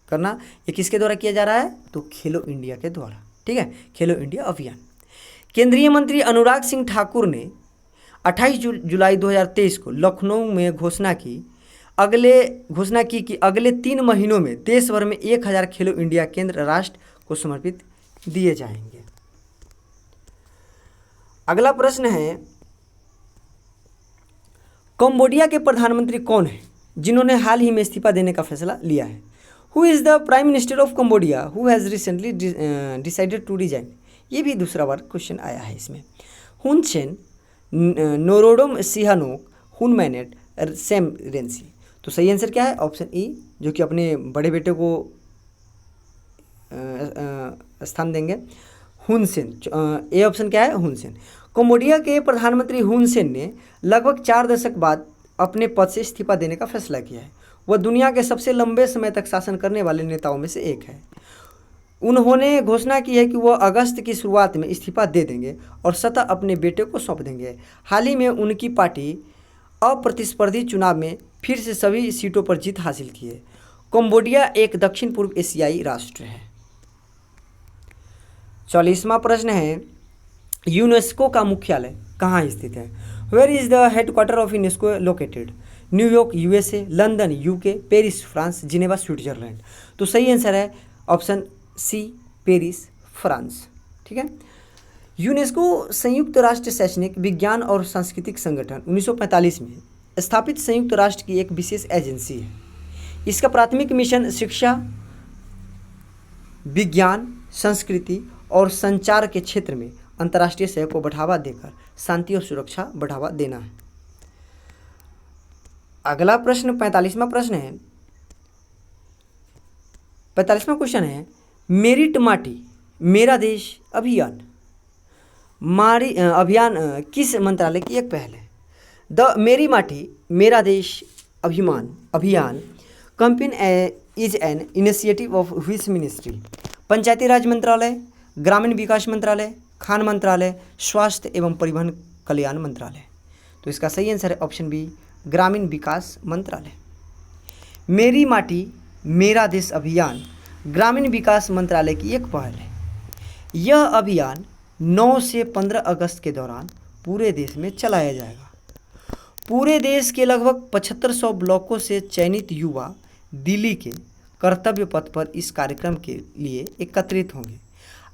Speaker 1: करना। ये किसके द्वारा किया जा रहा है? तो खेलो इंडिया के द्वारा, ठीक है, खेलो इंडिया अभियान। केंद्रीय मंत्री अनुराग सिंह ठाकुर ने 28 जुलाई 2023 को लखनऊ में घोषणा की कि अगले 3 महीनों में देश भर में 1000 खेलो इंडिया केंद्र राष्ट्र को समर्पित दिए जाएंगे। अगला प्रश्न है, कंबोडिया के प्रधानमंत्री कौन हैं जिन्होंने हाल ही में इस्तीफा देने का फैसला लिया है? Who is the prime minister of Cambodia who has recently decided to resign? ये भी दूसरा बार क्वेश्चन आया है इसमें। Hun Sen, Norodom Sihanouk, Hun Manet, Sam Rainsy. तो सही आंसर क्या है? ऑप्शन ई, जो कि अपने बड़े बेटे को स्थान देंगे, हुन सेन। ए ऑप्शन क्या है? हुन सेन। कंबोडिया के प्रधानमंत्री हुन सेन ने लगभग 4 दशक बाद अपने पद से इस्तीफा देने का फैसला किया है। वह दुनिया के सबसे लंबे समय तक शासन करने वाले नेताओं में से एक है। उन्होंने घोषणा की है कि वह अगस्त की शुरुआत में इस्तीफा दे देंगे और सत्ता अपने बेटे को सौंप देंगे। हाल ही में उनकी पार्टी अप्रतिस्पर्धी चुनाव में फिर से सभी सीटों पर जीत हासिल की है। कंबोडिया एक दक्षिण पूर्व एशियाई राष्ट्र है। 44वां प्रश्न है, यूनेस्को का मुख्यालय कहाँ स्थित है? Where is the headquarter of UNESCO located? New York USA, London UK, Paris France, Geneva Switzerland. तो सही आंसर है ऑप्शन सी पेरिस फ्रांस, ठीक है। यूनेस्को संयुक्त राष्ट्र शैक्षणिक विज्ञान और सांस्कृतिक संगठन 1945 में स्थापित संयुक्त राष्ट्र की एक विशेष एजेंसी है। इसका प्राथमिक मिशन शिक्षा, विज्ञान, संस्कृति और संचार के क्षेत्र में अंतर्राष्ट्रीय सहयोग को बढ़ावा देकर शांति और सुरक्षा बढ़ावा देना है। अगला प्रश्न 45वां प्रश्न है। 45वां क्वेश्चन है, मेरिट माटी मेरा देश अभियान किस मंत्रालय की एक पहल है? द मेरी माटी Mera Desh Abhiyan campaign is an initiative of which ministry? Panchayati Raj मंत्रालय, ग्रामीण विकास मंत्रालय, खान मंत्रालय, स्वास्थ्य एवं परिवहन कल्याण मंत्रालय। तो इसका सही आंसर है ऑप्शन बी, ग्रामीण विकास मंत्रालय। मेरी माटी मेरा देश अभियान ग्रामीण विकास मंत्रालय की एक पहल है। यह अभियान 9 से 15 अगस्त के दौरान पूरे देश में चलाया जाएगा। पूरे देश के लगभग 7500 ब्लॉकों से चयनित युवा दिल्ली के कर्तव्य पथ पर इस कार्यक्रम के लिए एकत्रित होंगे।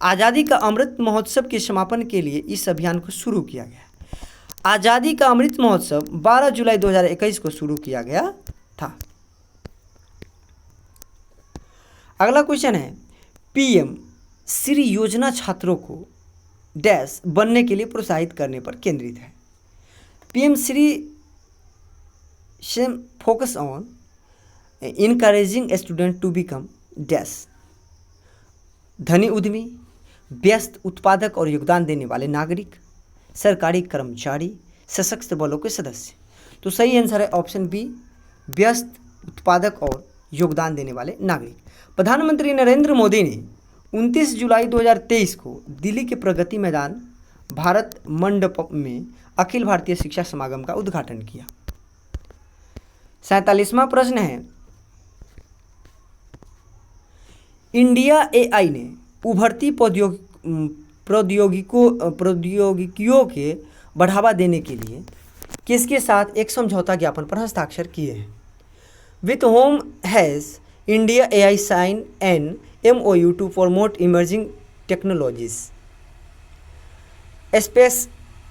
Speaker 1: आज़ादी का अमृत महोत्सव के समापन के लिए इस अभियान को शुरू किया गया। आज़ादी का अमृत महोत्सव 12 जुलाई 2021 को शुरू किया गया था। अगला क्वेश्चन है, पीएम श्री योजना छात्रों को डैश बनने के लिए प्रोत्साहित करने पर केंद्रित है। PM Shri focus on encouraging student to become dash धनी उद्यमी, व्यस्त उत्पादक और योगदान देने वाले नागरिक, सरकारी कर्मचारी, सशक्त बलों के सदस्य। तो सही आंसर है ऑप्शन बी, व्यस्त उत्पादक और योगदान देने वाले नागरिक। प्रधानमंत्री नरेंद्र मोदी ने 29 जुलाई 2023 को दिल्ली के प्रगति मैदान भारत मंडप में अखिल भारतीय शिक्षा समागम का उद्घाटन किया। 47वां प्रश्न है, इंडिया एआई ने उभरती प्रौद्योगिकियों के बढ़ावा देने के लिए किसके साथ एक समझौता ज्ञापन पर हस्ताक्षर किए हैं? With whom has India AI sign an MOU to promote emerging technologies? Space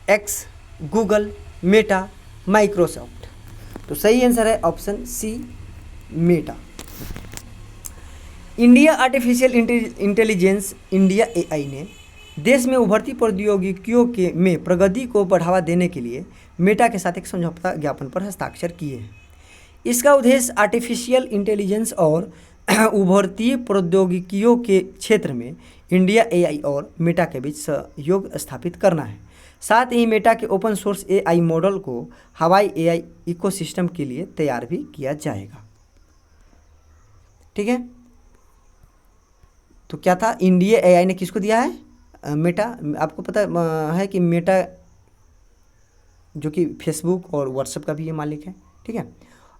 Speaker 1: X, Google, Meta, Microsoft. तो सही आंसर है option C, Meta. India artificial intelligence India AI ने देश में उभरती प्रौद्योगिकियों के में प्रगति को बढ़ावा देने के लिए मेटा के साथ एक समझौता ज्ञापन पर हस्ताक्षर किए हैं। इसका उद्देश्य आर्टिफिशियल इंटेलिजेंस और उभरती प्रौद्योगिकियों के क्षेत्र में इंडिया एआई और मेटा के बीच सहयोग स्थापित करना है। साथ ही मेटा के ओपन सोर्स एआई मॉडल को हवाई एआई इकोसिस्टम के लिए तैयार भी किया जाएगा। ठीक है, तो क्या था, इंडिया एआई ने किसको दिया है? मेटा। आपको पता है कि मेटा जो कि फेसबुक और व्हाट्सएप का भी ये मालिक है। ठीक है,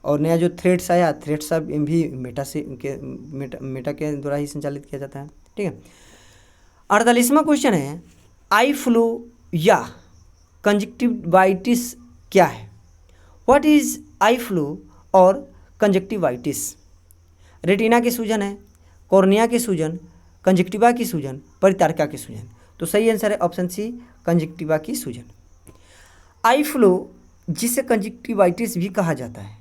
Speaker 1: और नया जो थ्रेड्स आया, थ्रेड्स भी मेटा के द्वारा ही संचालित किया जाता है। ठीक है, 48वां क्वेश्चन है, आई फ्लू या कंजक्टिवाइटिस क्या है? व्हाट इज आई फ्लू और कंजक्टिवाइटिस? रेटिना की सूजन है, कॉर्निया की सूजन, कंजक्टिवा की सूजन, परितारिका की सूजन। तो सही आंसर है ऑप्शन सी, कंजक्टिवा की सूजन। आई फ्लू, जिसे कंजक्टिवाइटिस भी कहा जाता है,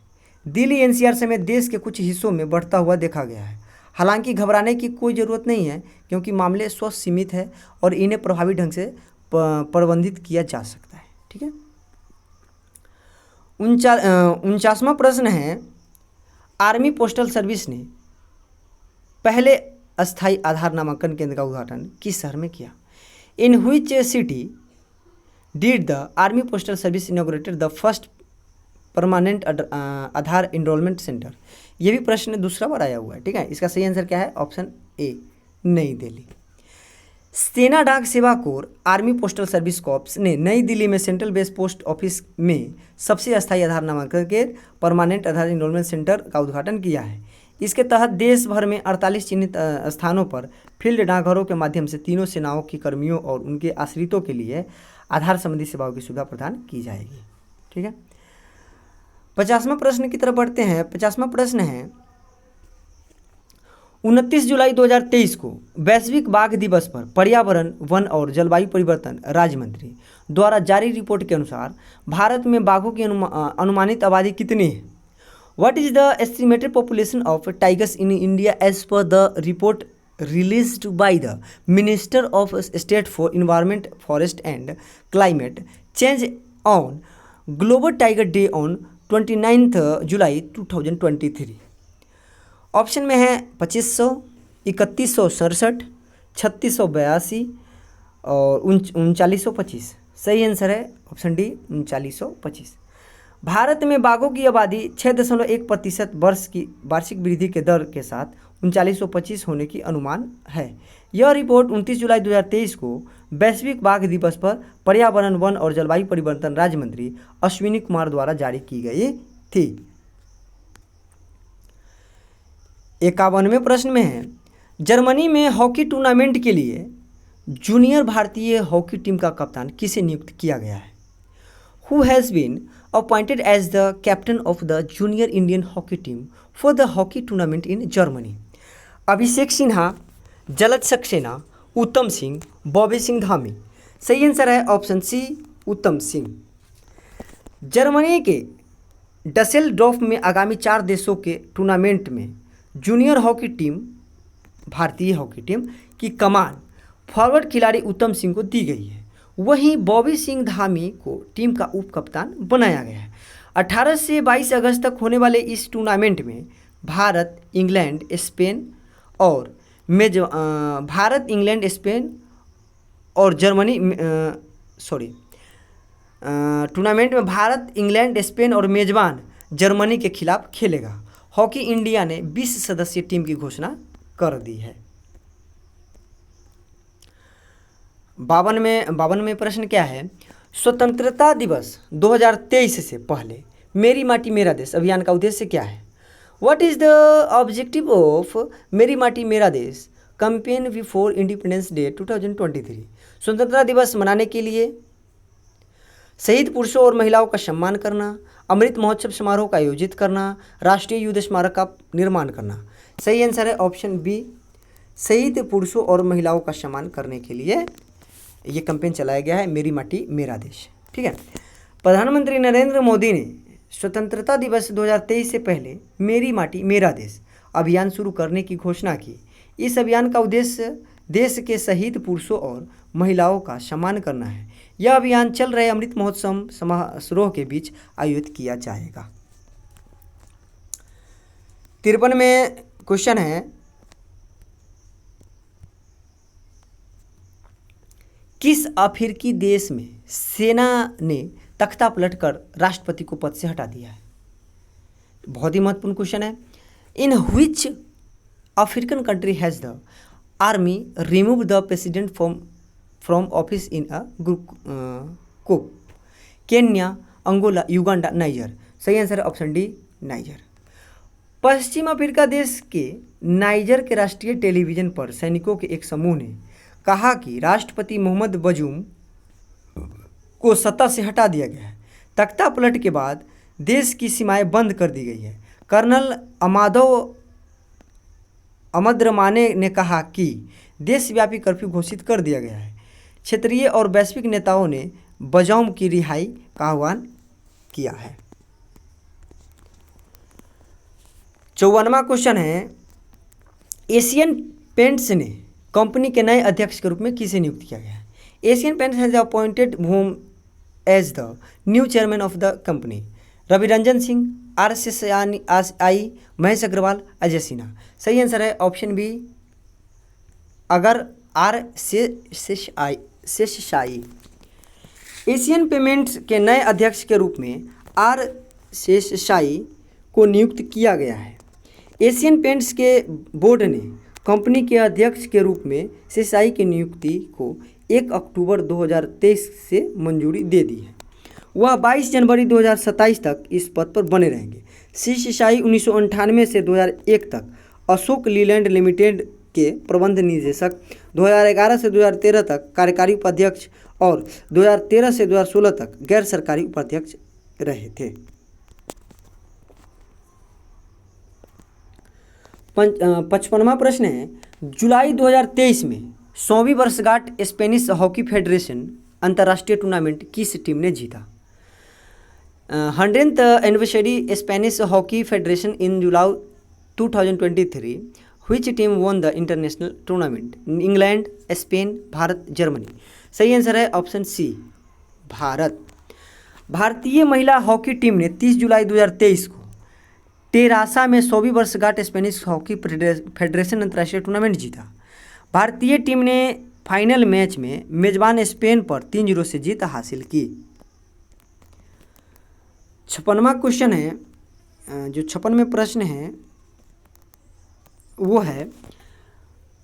Speaker 1: दिल्ली एनसीआर समेत देश के कुछ हिस्सों में बढ़ता हुआ देखा गया है। हालांकि घबराने की कोई ज़रूरत नहीं है, क्योंकि मामले स्वतः सीमित है और इन्हें प्रभावी ढंग से प्रबंधित किया जा सकता है। ठीक है, 49वां प्रश्न है, आर्मी पोस्टल सर्विस ने पहले अस्थायी आधार नामांकन केंद्र का उद्घाटन किस शहर में किया? In which city did the army postal service inaugurated the first permanent Aadhaar enrolment centre? ये भी प्रश्न दूसरा बार आया हुआ है। ठीक है, इसका सही आंसर क्या है? ऑप्शन ए, नई दिल्ली। सेना डाक सेवा core army postal service corps ने नई दिल्ली में सेंट्रल बेस पोस्ट ऑफिस में सबसे अस्थायी आधार नामांकन के परमानेंट आधार एनरोलमेंट सेंटर का उद्घाटन किया है। इसके तहत देश भर में 48 चिन्हित स्थानों पर फील्ड डाकघरों के माध्यम से तीनों सेनाओं के कर्मियों और उनके आश्रितों के लिए आधार संबंधी सेवाओं की सुविधा प्रदान की जाएगी। ठीक है, 50वां प्रश्न की तरफ बढ़ते हैं। 50वां प्रश्न है, 29 जुलाई 2023 को वैश्विक बाघ दिवस पर पर्यावरण, वन और जलवायु परिवर्तन राज्य मंत्री द्वारा जारी रिपोर्ट के अनुसार भारत में बाघों की अनुमानित आबादी कितनी है? What is the estimated population of tigers in India as per the report released by the minister of state for environment, forest and climate change on global tiger day on 29 July 2023? Option में है 2500, 3167, 3682 और 3925। सही answer है option D, 3925। Bharat में बाघों की आबादी 6.1% वर्ष की वार्षिक वृद्धि के दर के साथ 3925 होने की अनुमान है। यह रिपोर्ट 29 जुलाई 2023 को वैश्विक बाघ दिवस पर पर्यावरण, वन और जलवायु परिवर्तन राज्य मंत्री अश्विनी कुमार द्वारा जारी की गई थी। 51वें प्रश्न में है, जर्मनी में हॉकी टूर्नामेंट के लिए जूनियर भारतीय हॉकी टीम का कप्तान किसे नियुक्त किया गया है? Who has been appointed as the captain of the junior Indian hockey team for the hockey tournament in Germany? अभिषेक सिन्हा, जलज सक्सेना, उत्तम सिंह, बॉबी सिंह धामी। सही आंसर है ऑप्शन सी, उत्तम सिंह। जर्मनी के डसेलडॉर्फ में आगामी 4 देशों के टूर्नामेंट में जूनियर हॉकी टीम, भारतीय हॉकी टीम की कमान फॉरवर्ड खिलाड़ी उत्तम सिंह को दी गई है। वहीं बॉबी सिंह धामी को टीम का उप कप्तान बनाया गया है। 18 से 22 अगस्त तक होने वाले इस टूर्नामेंट में भारत, इंग्लैंड, स्पेन और जर्मनी टूर्नामेंट में भारत, इंग्लैंड, स्पेन और मेजबान जर्मनी के खिलाफ खेलेगा। हॉकी इंडिया ने 20 सदस्यीय टीम की घोषणा कर दी है। 52वें प्रश्न क्या है? स्वतंत्रता दिवस 2023 से पहले मेरी माटी मेरा देश अभियान का उद्देश्य क्या है? What is the objective of मेरी माटी मेरा देश कैंपेन बिफोर इंडिपेंडेंस डे 2023? स्वतंत्रता दिवस मनाने के लिए शहीद पुरुषों और महिलाओं का सम्मान करना, अमृत महोत्सव समारोह का आयोजित करना, राष्ट्रीय युद्ध स्मारक का निर्माण करना। सही आंसर है ऑप्शन बी, शहीद पुरुषों और महिलाओं का सम्मान करने के लिए ये कैंपेन चलाया गया है, मेरी माटी मेरा देश। ठीक है। प्रधानमंत्री नरेंद्र मोदी ने स्वतंत्रता दिवस 2023 से पहले मेरी माटी मेरा देश अभियान शुरू करने की घोषणा की। इस अभियान का उद्देश्य देश के शहीद पुरुषों और महिलाओं का सम्मान करना है। यह अभियान चल रहे अमृत महोत्सव समारोह के बीच आयोजित किया जाएगा। 53वें क्वेश्चन है, किस अफ्रीकी देश में सेना ने तख्ता पलटकर राष्ट्रपति को पद से हटा दिया है? बहुत ही महत्वपूर्ण क्वेश्चन है। In which African country has the army remove the president from office in a coup? Kenya, Angola, Uganda, Niger. सही आंसर है ऑप्शन डी, नाइजर। पश्चिम अफ्रीका देश के नाइजर के राष्ट्रीय टेलीविजन पर सैनिकों के एक समूह ने कहा कि राष्ट्रपति मोहम्मद बजूम को सत्ता से हटा दिया गया है। तख्ता पलट के बाद देश की सीमाएं बंद कर दी गई है। कर्नल अमद्रमाने ने कहा कि देशव्यापी कर्फ्यू घोषित कर दिया गया है। क्षेत्रीय और वैश्विक नेताओं ने बजौम की रिहाई का आह्वान किया है। 54वां क्वेश्चन है, एशियन पेंट्स ने कंपनी के नए अध्यक्ष के रूप में किसे नियुक्त किया गया है? Asian Paints has appointed whom as the new chairman of the company? Ravi Ranjan Singh, RSI, Mahesh Agarwal, Ajay Sinha. सही आंसर है ऑप्शन बी, अगर RSI। एशियन पेमेंट्स के नए अध्यक्ष के रूप में RSI को नियुक्त किया गया है। एशियन पेंट्स के बोर्ड ने कंपनी के अध्यक्ष के रूप में शेषाई की नियुक्ति को 1 अक्टूबर 2023 से मंजूरी दे दी है। वह 22 जनवरी 2027 तक इस पद पर बने रहेंगे। शेषाई 1998 से 2001 तक अशोक लीलैंड लिमिटेड के प्रबंध निदेशक, 2011 से 2013 तक कार्यकारी उपाध्यक्ष और 2013 से 2016 तक गैर सरकारी उपाध्यक्ष रहे थे। 55वां प्रश्न है, जुलाई 2023 में 100वीं वर्षगांठ स्पेनिश हॉकी फेडरेशन अंतर्राष्ट्रीय टूर्नामेंट किस टीम ने जीता? 100th anniversary Spanish hockey federation in July 2023, which team won the international tournament? England, Spain, Bharat, Germany. सही आंसर है ऑप्शन सी, भारत। भारतीय महिला हॉकी टीम ने 30 जुलाई 2023 को टेरासा में 100वीं वर्षगांठ स्पेनिश हॉकी फेडरेशन अंतर्राष्ट्रीय टूर्नामेंट जीता। भारतीय टीम ने फाइनल मैच में मेजबान स्पेन पर 3-0 से जीत हासिल की। 56वां क्वेश्चन है, जो 56वें प्रश्न है वो है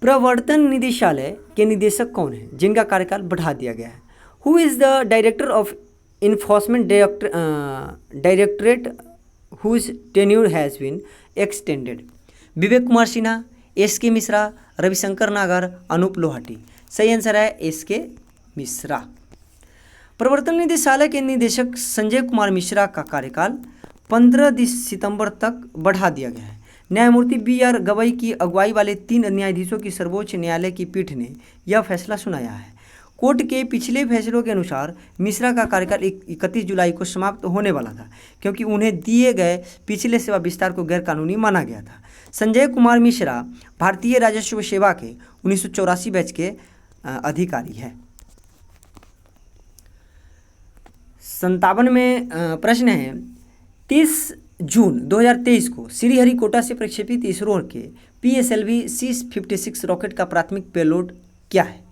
Speaker 1: प्रवर्तन निदेशालय के निदेशक कौन है जिनका कार्यकाल बढ़ा दिया गया है? Who is the director of enforcement directorate whose tenure has been extended? Vivek Kumar Sinha, S K Mishra, Ravishankar नागर, अनूप लोहाटी। सही आंसर है एस के मिश्रा। प्रवर्तन निदेशालय के निदेशक संजय कुमार मिश्रा का कार्यकाल 15 सितंबर तक बढ़ा दिया गया है। न्यायमूर्ति बी आर गवई की अगुवाई वाले 3 न्यायाधीशों की सर्वोच्च न्यायालय की पीठ ने यह फैसला सुनाया है। कोर्ट के पिछले फैसलों के अनुसार मिश्रा का कार्यकाल 31 जुलाई को समाप्त होने वाला था, क्योंकि उन्हें दिए गए पिछले सेवा विस्तार को गैरकानूनी माना गया था। संजय कुमार मिश्रा भारतीय राजस्व सेवा के 1984 बैच के अधिकारी हैं। 57 में प्रश्न है 30 जून 2023 को श्रीहरिकोटा से प्रक्षेपित इसरो के PSLV C56 रॉकेट का प्राथमिक पेलोड क्या है?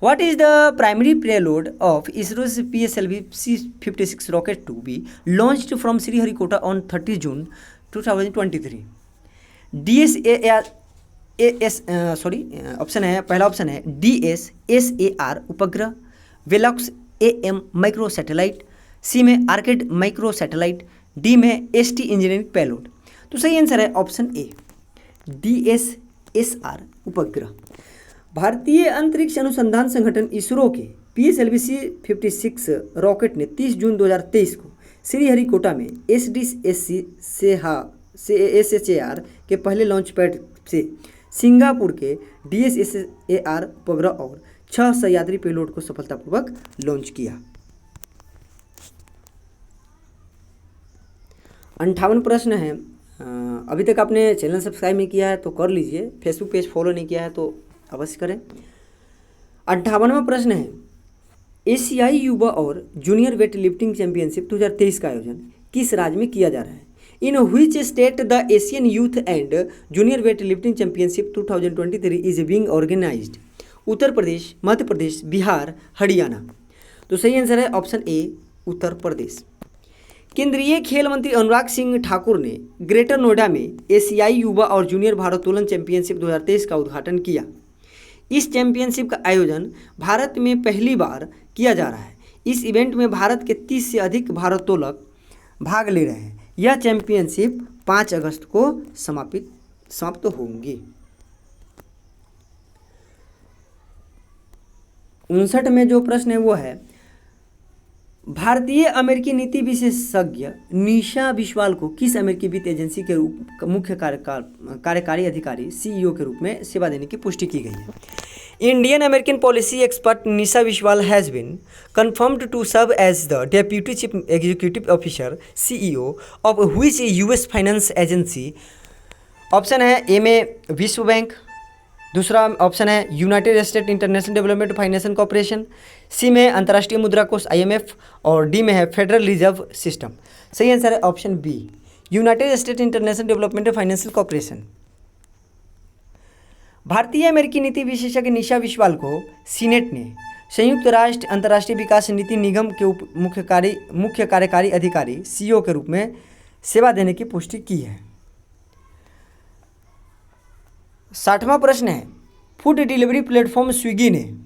Speaker 1: What is the primary payload of ISRO's PSLV C56 rocket to be launched from Sriharikota on 30 June 2023? Option है, पहला ऑप्शन है DSSAR उपग्रह, वेलॉक्स AM माइक्रो सैटेलाइट, सी में आर्किड माइक्रो सैटेलाइट, डी में ST इंजीनियरिंग पेलोड। तो सही answer है option ए DSSR उपग्रह। भारतीय अंतरिक्ष अनुसंधान संगठन इसरो के PSLV C56 रॉकेट ने 30 जून 2023 को श्रीहरिकोटा में SDSAR के पहले लॉन्च पैड से सिंगापुर के DSSAR उपग्रह और 6 सह्याद्री पेलोड को सफलतापूर्वक लॉन्च किया। 58 प्रश्न है। अभी तक आपने चैनल सब्सक्राइब नहीं किया है तो कर लीजिए, फेसबुक पेज फॉलो नहीं किया है तो अवश्य करें। 58वां प्रश्न है एशियाई युवा और जूनियर वेट लिफ्टिंग चैंपियनशिप 2023 का आयोजन किस राज्य में किया जा रहा है? In which state the Asian youth and junior weight lifting championship 2023 is being organised? Uttar Pradesh, Madhya Pradesh, Bihar, Haryana. तो सही आंसर है ऑप्शन ए उत्तर प्रदेश। केंद्रीय खेल मंत्री अनुराग सिंह ठाकुर ने ग्रेटर नोएडा में एशियाई युवा और जूनियर भारोत्तोलन चैंपियनशिप 2023 का उद्घाटन किया। इस चैंपियनशिप का आयोजन भारत में पहली बार किया जा रहा है। इस इवेंट में भारत के 30 से अधिक भारोत्तोलक भाग ले रहे हैं। यह चैंपियनशिप 5 अगस्त को समाप्त होंगी। 59 में जो प्रश्न है वो है भारतीय अमेरिकी नीति विशेषज्ञ निशा बिस्वाल को किस अमेरिकी वित्त एजेंसी के मुख्य कार्यकारी अधिकारी CEO के रूप में सेवा देने की पुष्टि की गई है? Indian American policy expert Nisha Biswal has been confirmed to serve as the Deputy Chief Executive Officer CEO of which US finance agency? Option है ए में विश्व बैंक, दूसरा ऑप्शन है United state international development financial corporation, C में अंतर्राष्ट्रीय मुद्रा कोष IMF और डी में है फेडरल रिजर्व सिस्टम। सही आंसर है option B United state international development financial corporation. भारतीय अमेरिकी नीति विशेषज्ञ निशा बिस्वाल को सीनेट ने संयुक्त राष्ट्र अंतर्राष्ट्रीय विकास नीति निगम के मुख्य कार्यकारी अधिकारी CEO के रूप में सेवा देने की पुष्टि की है। 60वां प्रश्न है फूड डिलीवरी प्लेटफॉर्म स्विगी ने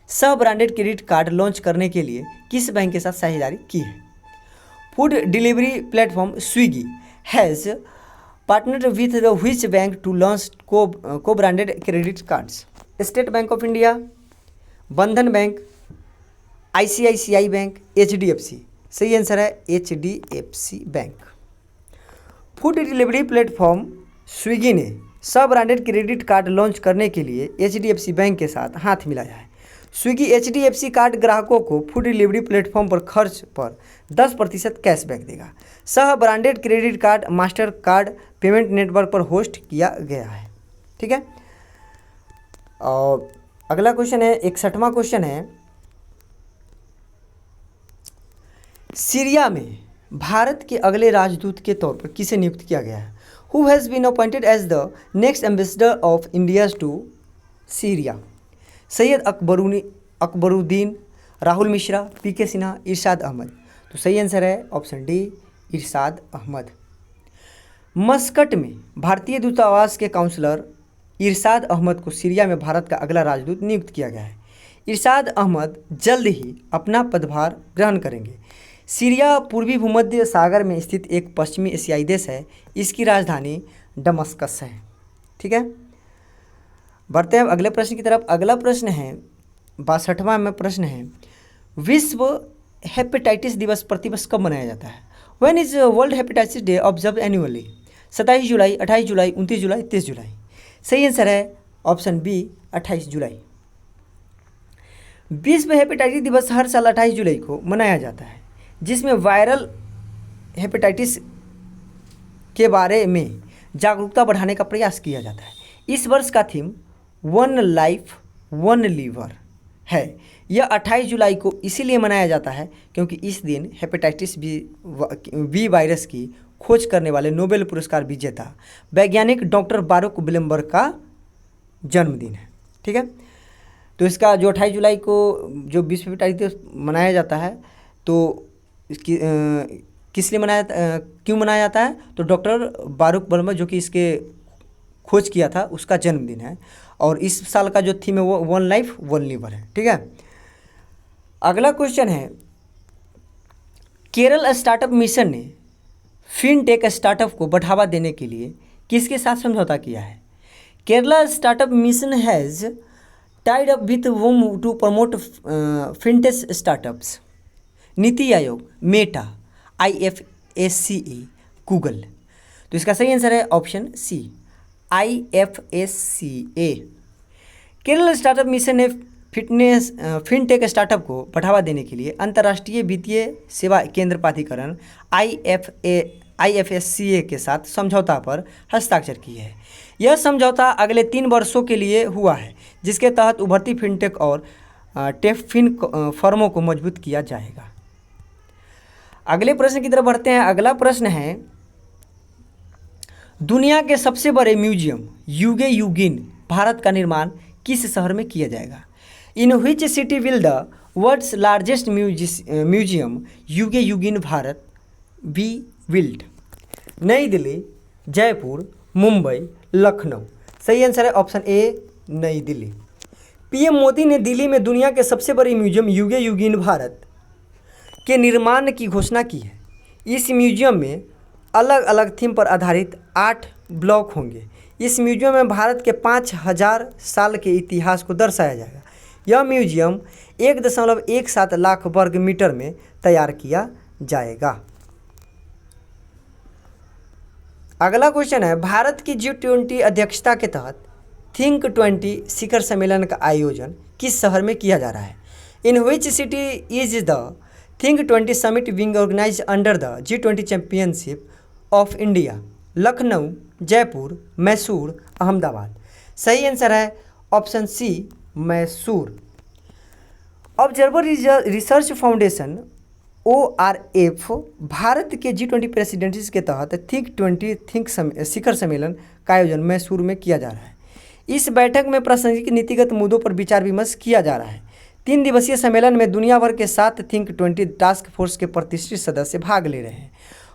Speaker 1: सह ब्रांडेड क्रेडिट कार्ड लॉन्च करने के लिए किस बैंक के साथ साझेदारी की है? Food delivery platform Swiggy has partnered with the which bank to launch co-branded credit cards? State bank of India, Bandhan bank, ICICI bank, HDFC। सही आंसर है HDFC bank. Food delivery platform Swiggy ने सब branded credit card launch करने के लिए HDFC bank के साथ हाथ मिलाया है। स्विगी HDFC कार्ड ग्राहकों को फूड डिलीवरी प्लेटफॉर्म पर खर्च पर 10% कैशबैक देगा। सह branded credit card master card payment network पर होस्ट किया गया है। ठीक है, और अगला क्वेश्चन है 61वां क्वेश्चन है सीरिया में भारत के अगले राजदूत के तौर पर किसे नियुक्त किया गया है? Who has been appointed as the next ambassador of India to Syria? Syed Akbaruddin, Rahul Mishra, PK Sinha, इरशाद अहमद। तो सही आंसर है ऑप्शन डी इरशाद अहमद। मस्कट में भारतीय दूतावास के काउंसलर इरशाद अहमद को सीरिया में भारत का अगला राजदूत नियुक्त किया गया है। इरशाद अहमद जल्द ही अपना पदभार ग्रहण करेंगे। सीरिया पूर्वी भूमध्य सागर में स्थित एक पश्चिमी एशियाई देश है। इसकी राजधानी दमस्कस है। ठीक है, बढ़ते हैं अब अगले प्रश्न की तरफ। अगला प्रश्न है 62वां में प्रश्न है, विश्व हेपेटाइटिस दिवस प्रतिवर्ष कब मनाया जाता है? When is world hepatitis day observe annually? 27 जुलाई, 28 जुलाई, 29 जुलाई, 30 जुलाई। सही आंसर है ऑप्शन बी 28 जुलाई। विश्व हेपेटाइटिस दिवस हर साल 28 जुलाई को मनाया जाता है, जिसमें वायरल हेपेटाइटिस के बारे में जागरूकता बढ़ाने का प्रयास किया जाता है। इस वर्ष का theme one life one liver है। यह 28 जुलाई को इसीलिए मनाया जाता है क्योंकि इस दिन हेपेटाइटिस बी वायरस की खोज करने वाले नोबेल पुरस्कार विजेता वैज्ञानिक डॉक्टर बारुक बिलम्बर का जन्मदिन है। ठीक है, तो इसका जो 28 जुलाई को जो विश्व हेपेटाइटिस दिवस मनाया जाता है, तो इसकी किस लिए क्यों मनाया जाता है? तो डॉक्टर बारुक बिलम्बर जो कि इसके खोज किया था उसका जन्मदिन है। और इस साल का जो थीम है वो वन लाइफ वन लीवर है। ठीक है, अगला क्वेश्चन है, केरल स्टार्टअप मिशन ने फिनटेक स्टार्टअप को बढ़ावा देने के लिए किसके साथ समझौता किया है? Kerala startup mission has tied up with Voom to promote fintech startups? NITI Aayog, Meta, IFSCA, Google. तो इसका सही आंसर है option C IFSCA। Kerala startup mission ने फिनटेक स्टार्टअप को बढ़ावा देने के लिए अंतर्राष्ट्रीय वित्तीय सेवा केंद्र प्राधिकरण IFSCA के साथ समझौता पर हस्ताक्षर किए हैं। यह समझौता अगले 3 वर्षों के लिए हुआ है, जिसके तहत उभरती फिनटेक और टेकफिन फर्मों को मजबूत किया जाएगा। अगले प्रश्न की तरफ बढ़ते हैं। अगला प्रश्न है, दुनिया के सबसे बड़े म्यूजियम युगे युगिन भारत का निर्माण किस शहर में किया जाएगा? In which city will the world's largest museum Yuge Yugin Bharat be built? नई दिल्ली, जयपुर, मुंबई, लखनऊ। सही आंसर है ऑप्शन ए नई दिल्ली। PM मोदी ने दिल्ली में दुनिया के सबसे बड़े म्यूजियम युगे युगिन भारत के निर्माण की घोषणा की है। इस म्यूजियम में अलग अलग थीम पर आधारित 8 ब्लॉक होंगे। इस म्यूजियम में भारत के 5000 साल के इतिहास को दर्शाया जाएगा। यह म्यूजियम 1.17 लाख वर्ग मीटर में तैयार किया जाएगा। अगला क्वेश्चन है, भारत की G20 अध्यक्षता के तहत थिंक 20 शिखर सम्मेलन का आयोजन किस शहर में किया जा रहा है? In which city is the think 20 summit being organised under the G20 championship of India? Lucknow, Jaipur, Mysore, Ahmedabad. सही आंसर है option C Mysore. Observer research foundation ORF Bharat के G20 प्रेसिडेंसीज के तहत थिंक शिखर सम्मेलन का आयोजन मैसूर में किया जा रहा है। इस बैठक में प्रासंगिक नीतिगत मुद्दों पर विचार विमर्श किया जा रहा है। 3 दिवसीय सम्मेलन में दुनिया भर के 7 थिंक 20 टास्क फोर्स के प्रतिष्ठित सदस्य भाग ले रहे हैं।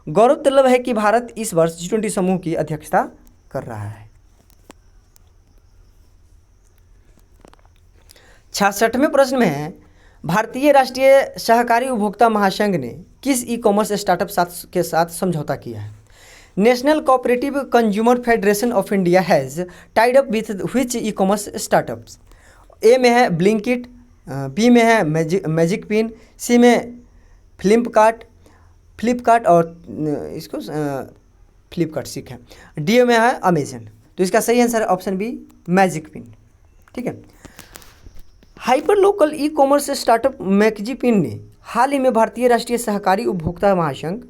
Speaker 1: गौरतलब है कि भारत इस वर्ष G20 समूह की अध्यक्षता कर रहा है। 66वें प्रश्न में है, भारतीय राष्ट्रीय सहकारी उपभोक्ता महासंघ ने किस ई-कॉमर्स स्टार्टअप के साथ समझौता किया है? National cooperative consumer federation of India has tied up with which e-commerce startups? A में है ब्लिंकिट, बी में है मैजिक पिन, सी में फ्लिपकार्ट और इसको फ्लिपकार्ट सीख है, डी में है अमेजन। तो इसका सही आंसर है ऑप्शन बी मैजिक पिन। ठीक है, hyper local e commerce startup magicpin ने हाल ही में भारतीय राष्ट्रीय सहकारी उपभोक्ता महासंघ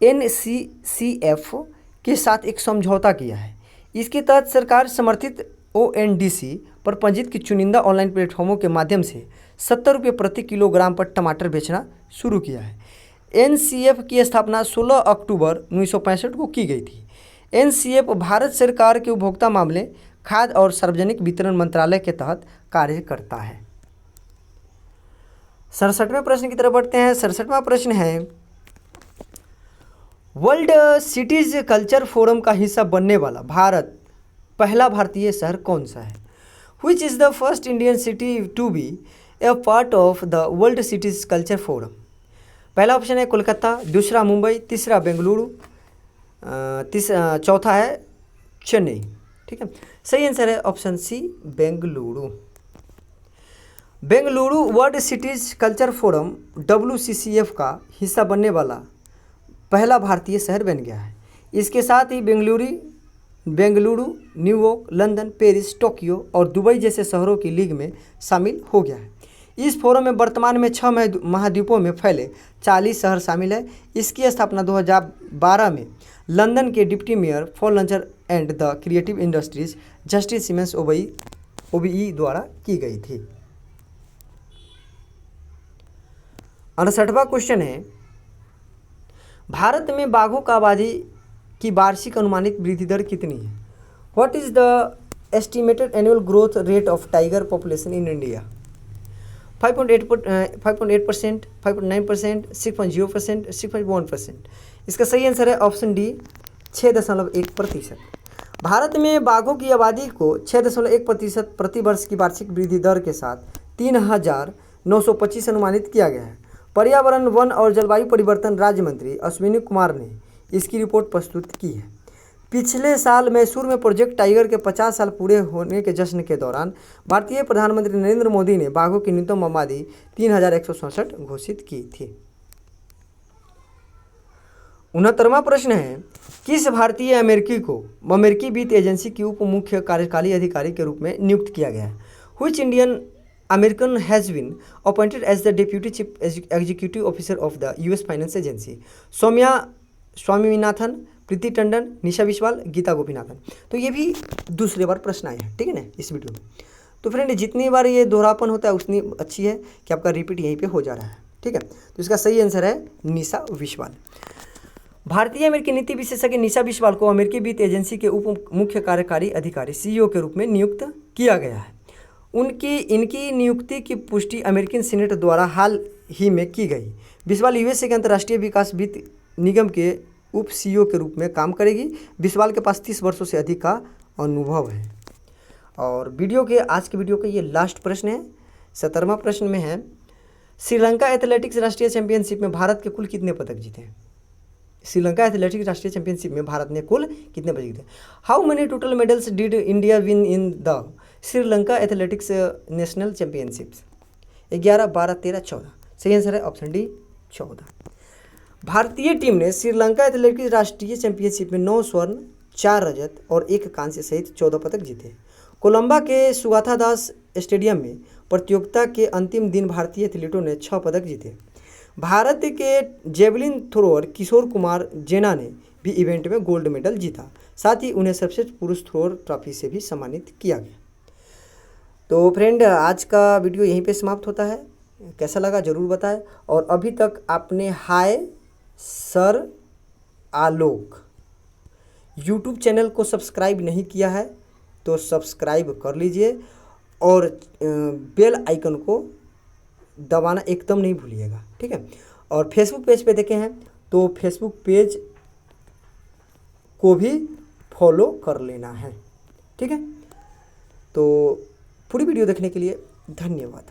Speaker 1: NCCF के साथ एक समझौता किया है। इसके तहत सरकार समर्थित ONDC पर पंजीकृत की चुनिंदा ऑनलाइन प्लेटफॉर्मों के माध्यम से 70 रुपये प्रति किलोग्राम पर टमाटर बेचना शुरू किया है। NCF की स्थापना 16 अक्टूबर 1965 को की गई थी। NCF भारत सरकार के उपभोक्ता मामले, खाद्य और सार्वजनिक वितरण मंत्रालय के तहत कार्य करता है। 67वें प्रश्न की तरफ बढ़ते हैं। 67वां प्रश्न है, वर्ल्ड सिटीज कल्चर फोरम का हिस्सा बनने वाला पहला भारतीय शहर कौन सा है? Which is the first Indian city to be a part of the world cities culture forum? पहला ऑप्शन है कोलकाता, दूसरा मुंबई, तीसरा बेंगलुरु, चौथा है चेन्नई। ठीक है, सही आंसर है option C Bengaluru. Bengaluru world cities culture forum WCCF का हिस्सा बनने वाला पहला भारतीय शहर बन गया है। इसके साथ ही Bengaluru, New York, London, Paris, Tokyo और दुबई जैसे शहरों की लीग में शामिल हो गया है। इस फोरम में वर्तमान में 6 महाद्वीपों में फैले 40 शहर शामिल है। इसकी स्थापना 2012 में लंदन के deputy mayor for culture and the creative industries justice Siemens OBE द्वारा की गई थी। 68वां क्वेश्चन है, भारत में बाघों का आबादी की वार्षिक अनुमानित वृद्धि दर कितनी है? What is the estimated annual growth rate of tiger population in India? 5.8%, 5.9%, 6.0%, 6.1%। इसका सही आंसर है ऑप्शन डी 6.1%। भारत में बाघों की आबादी को 6.1% प्रति वर्ष की वार्षिक वृद्धि दर के साथ 3,925 अनुमानित किया गया है। पर्यावरण, वन और जलवायु परिवर्तन राज्य मंत्री अश्विनी कुमार ने इसकी रिपोर्ट प्रस्तुत की है। पिछले साल मैसूर में प्रोजेक्ट टाइगर के 50 साल पूरे होने के जश्न के दौरान भारतीय प्रधानमंत्री नरेंद्र मोदी ने बाघों की न्यूनतम आबादी 3,167 घोषित की थी। 69वां प्रश्न है, किस भारतीय अमेरिकी को अमेरिकी वित्त एजेंसी की उप मुख्य कार्यकारी अधिकारी के रूप में नियुक्त किया गया है? Which Indian American has been appointed as the Deputy Chief Executive Officer of the US Finance Agency? Soumya Swaminathan, Preeti Tandon, Nisha Biswal, Gita Gopinathan. तो ये भी दूसरे बार प्रश्न आए हैं, ठीक है ना, इस वीडियो में। तो फ्रेंड जितनी बार ये दोहरापन होता है उतनी अच्छी है कि आपका रिपीट यहीं पे हो जा रहा है, ठीक है। तो इसका सही आंसर है निशा विश्वाल। भारतीय अमेरिकी नीति विशेषज्ञ निशा विश्वाल को अमेरिकी वित्त एजेंसी के उप मुख्य कार्यकारी अधिकारी CEO के रूप में नियुक्त किया गया है। इनकी नियुक्ति की पुष्टि अमेरिकन सीनेट द्वारा हाल ही में की गई। बिस्वाल USA के अंतर्राष्ट्रीय विकास वित्त निगम के उप CEO के रूप में काम करेगी। बिस्वाल के पास 30 वर्षों से अधिक का अनुभव है। और आज के वीडियो का ये लास्ट प्रश्न है, 70वां प्रश्न में है, श्रीलंका एथलेटिक्स राष्ट्रीय चैंपियनशिप में भारत के कुल कितने पदक जीते? श्रीलंका एथलेटिक्स राष्ट्रीय चैंपियनशिप में भारत ने कुल कितने पदक जीते? How many total medals did India win in the Sri Lanka athletics national championships? 11, 12, 13, 14। सही आंसर है ऑप्शन डी 14। भारतीय टीम ने श्रीलंका एथलेटिक्स राष्ट्रीय चैंपियनशिप में 9 स्वर्ण, 4 रजत और 1 कांस्य सहित 14 पदक जीते। कोलंबा के सुगाथा दास स्टेडियम में प्रतियोगिता के अंतिम दिन भारतीय एथलीटों ने 6 पदक जीते। भारत के जेवलिन थ्रोअर किशोर कुमार जेना ने भी इवेंट में गोल्ड मेडल जीता। साथ ही उन्हें सर्वश्रेष्ठ पुरुष थ्रोअर ट्रॉफी से भी सम्मानित किया गया। तो फ्रेंड आज का वीडियो यहीं पे समाप्त होता है। कैसा लगा ज़रूर बताएं। और अभी तक आपने हाय सर आलोक यूट्यूब चैनल को सब्सक्राइब नहीं किया है तो सब्सक्राइब कर लीजिए और बेल आइकन को दबाना एकदम नहीं भूलिएगा, ठीक है। और फेसबुक पेज पे देखे हैं तो फेसबुक पेज को भी फॉलो कर लेना है, ठीक है। तो पूरी वीडियो देखने के लिए धन्यवाद।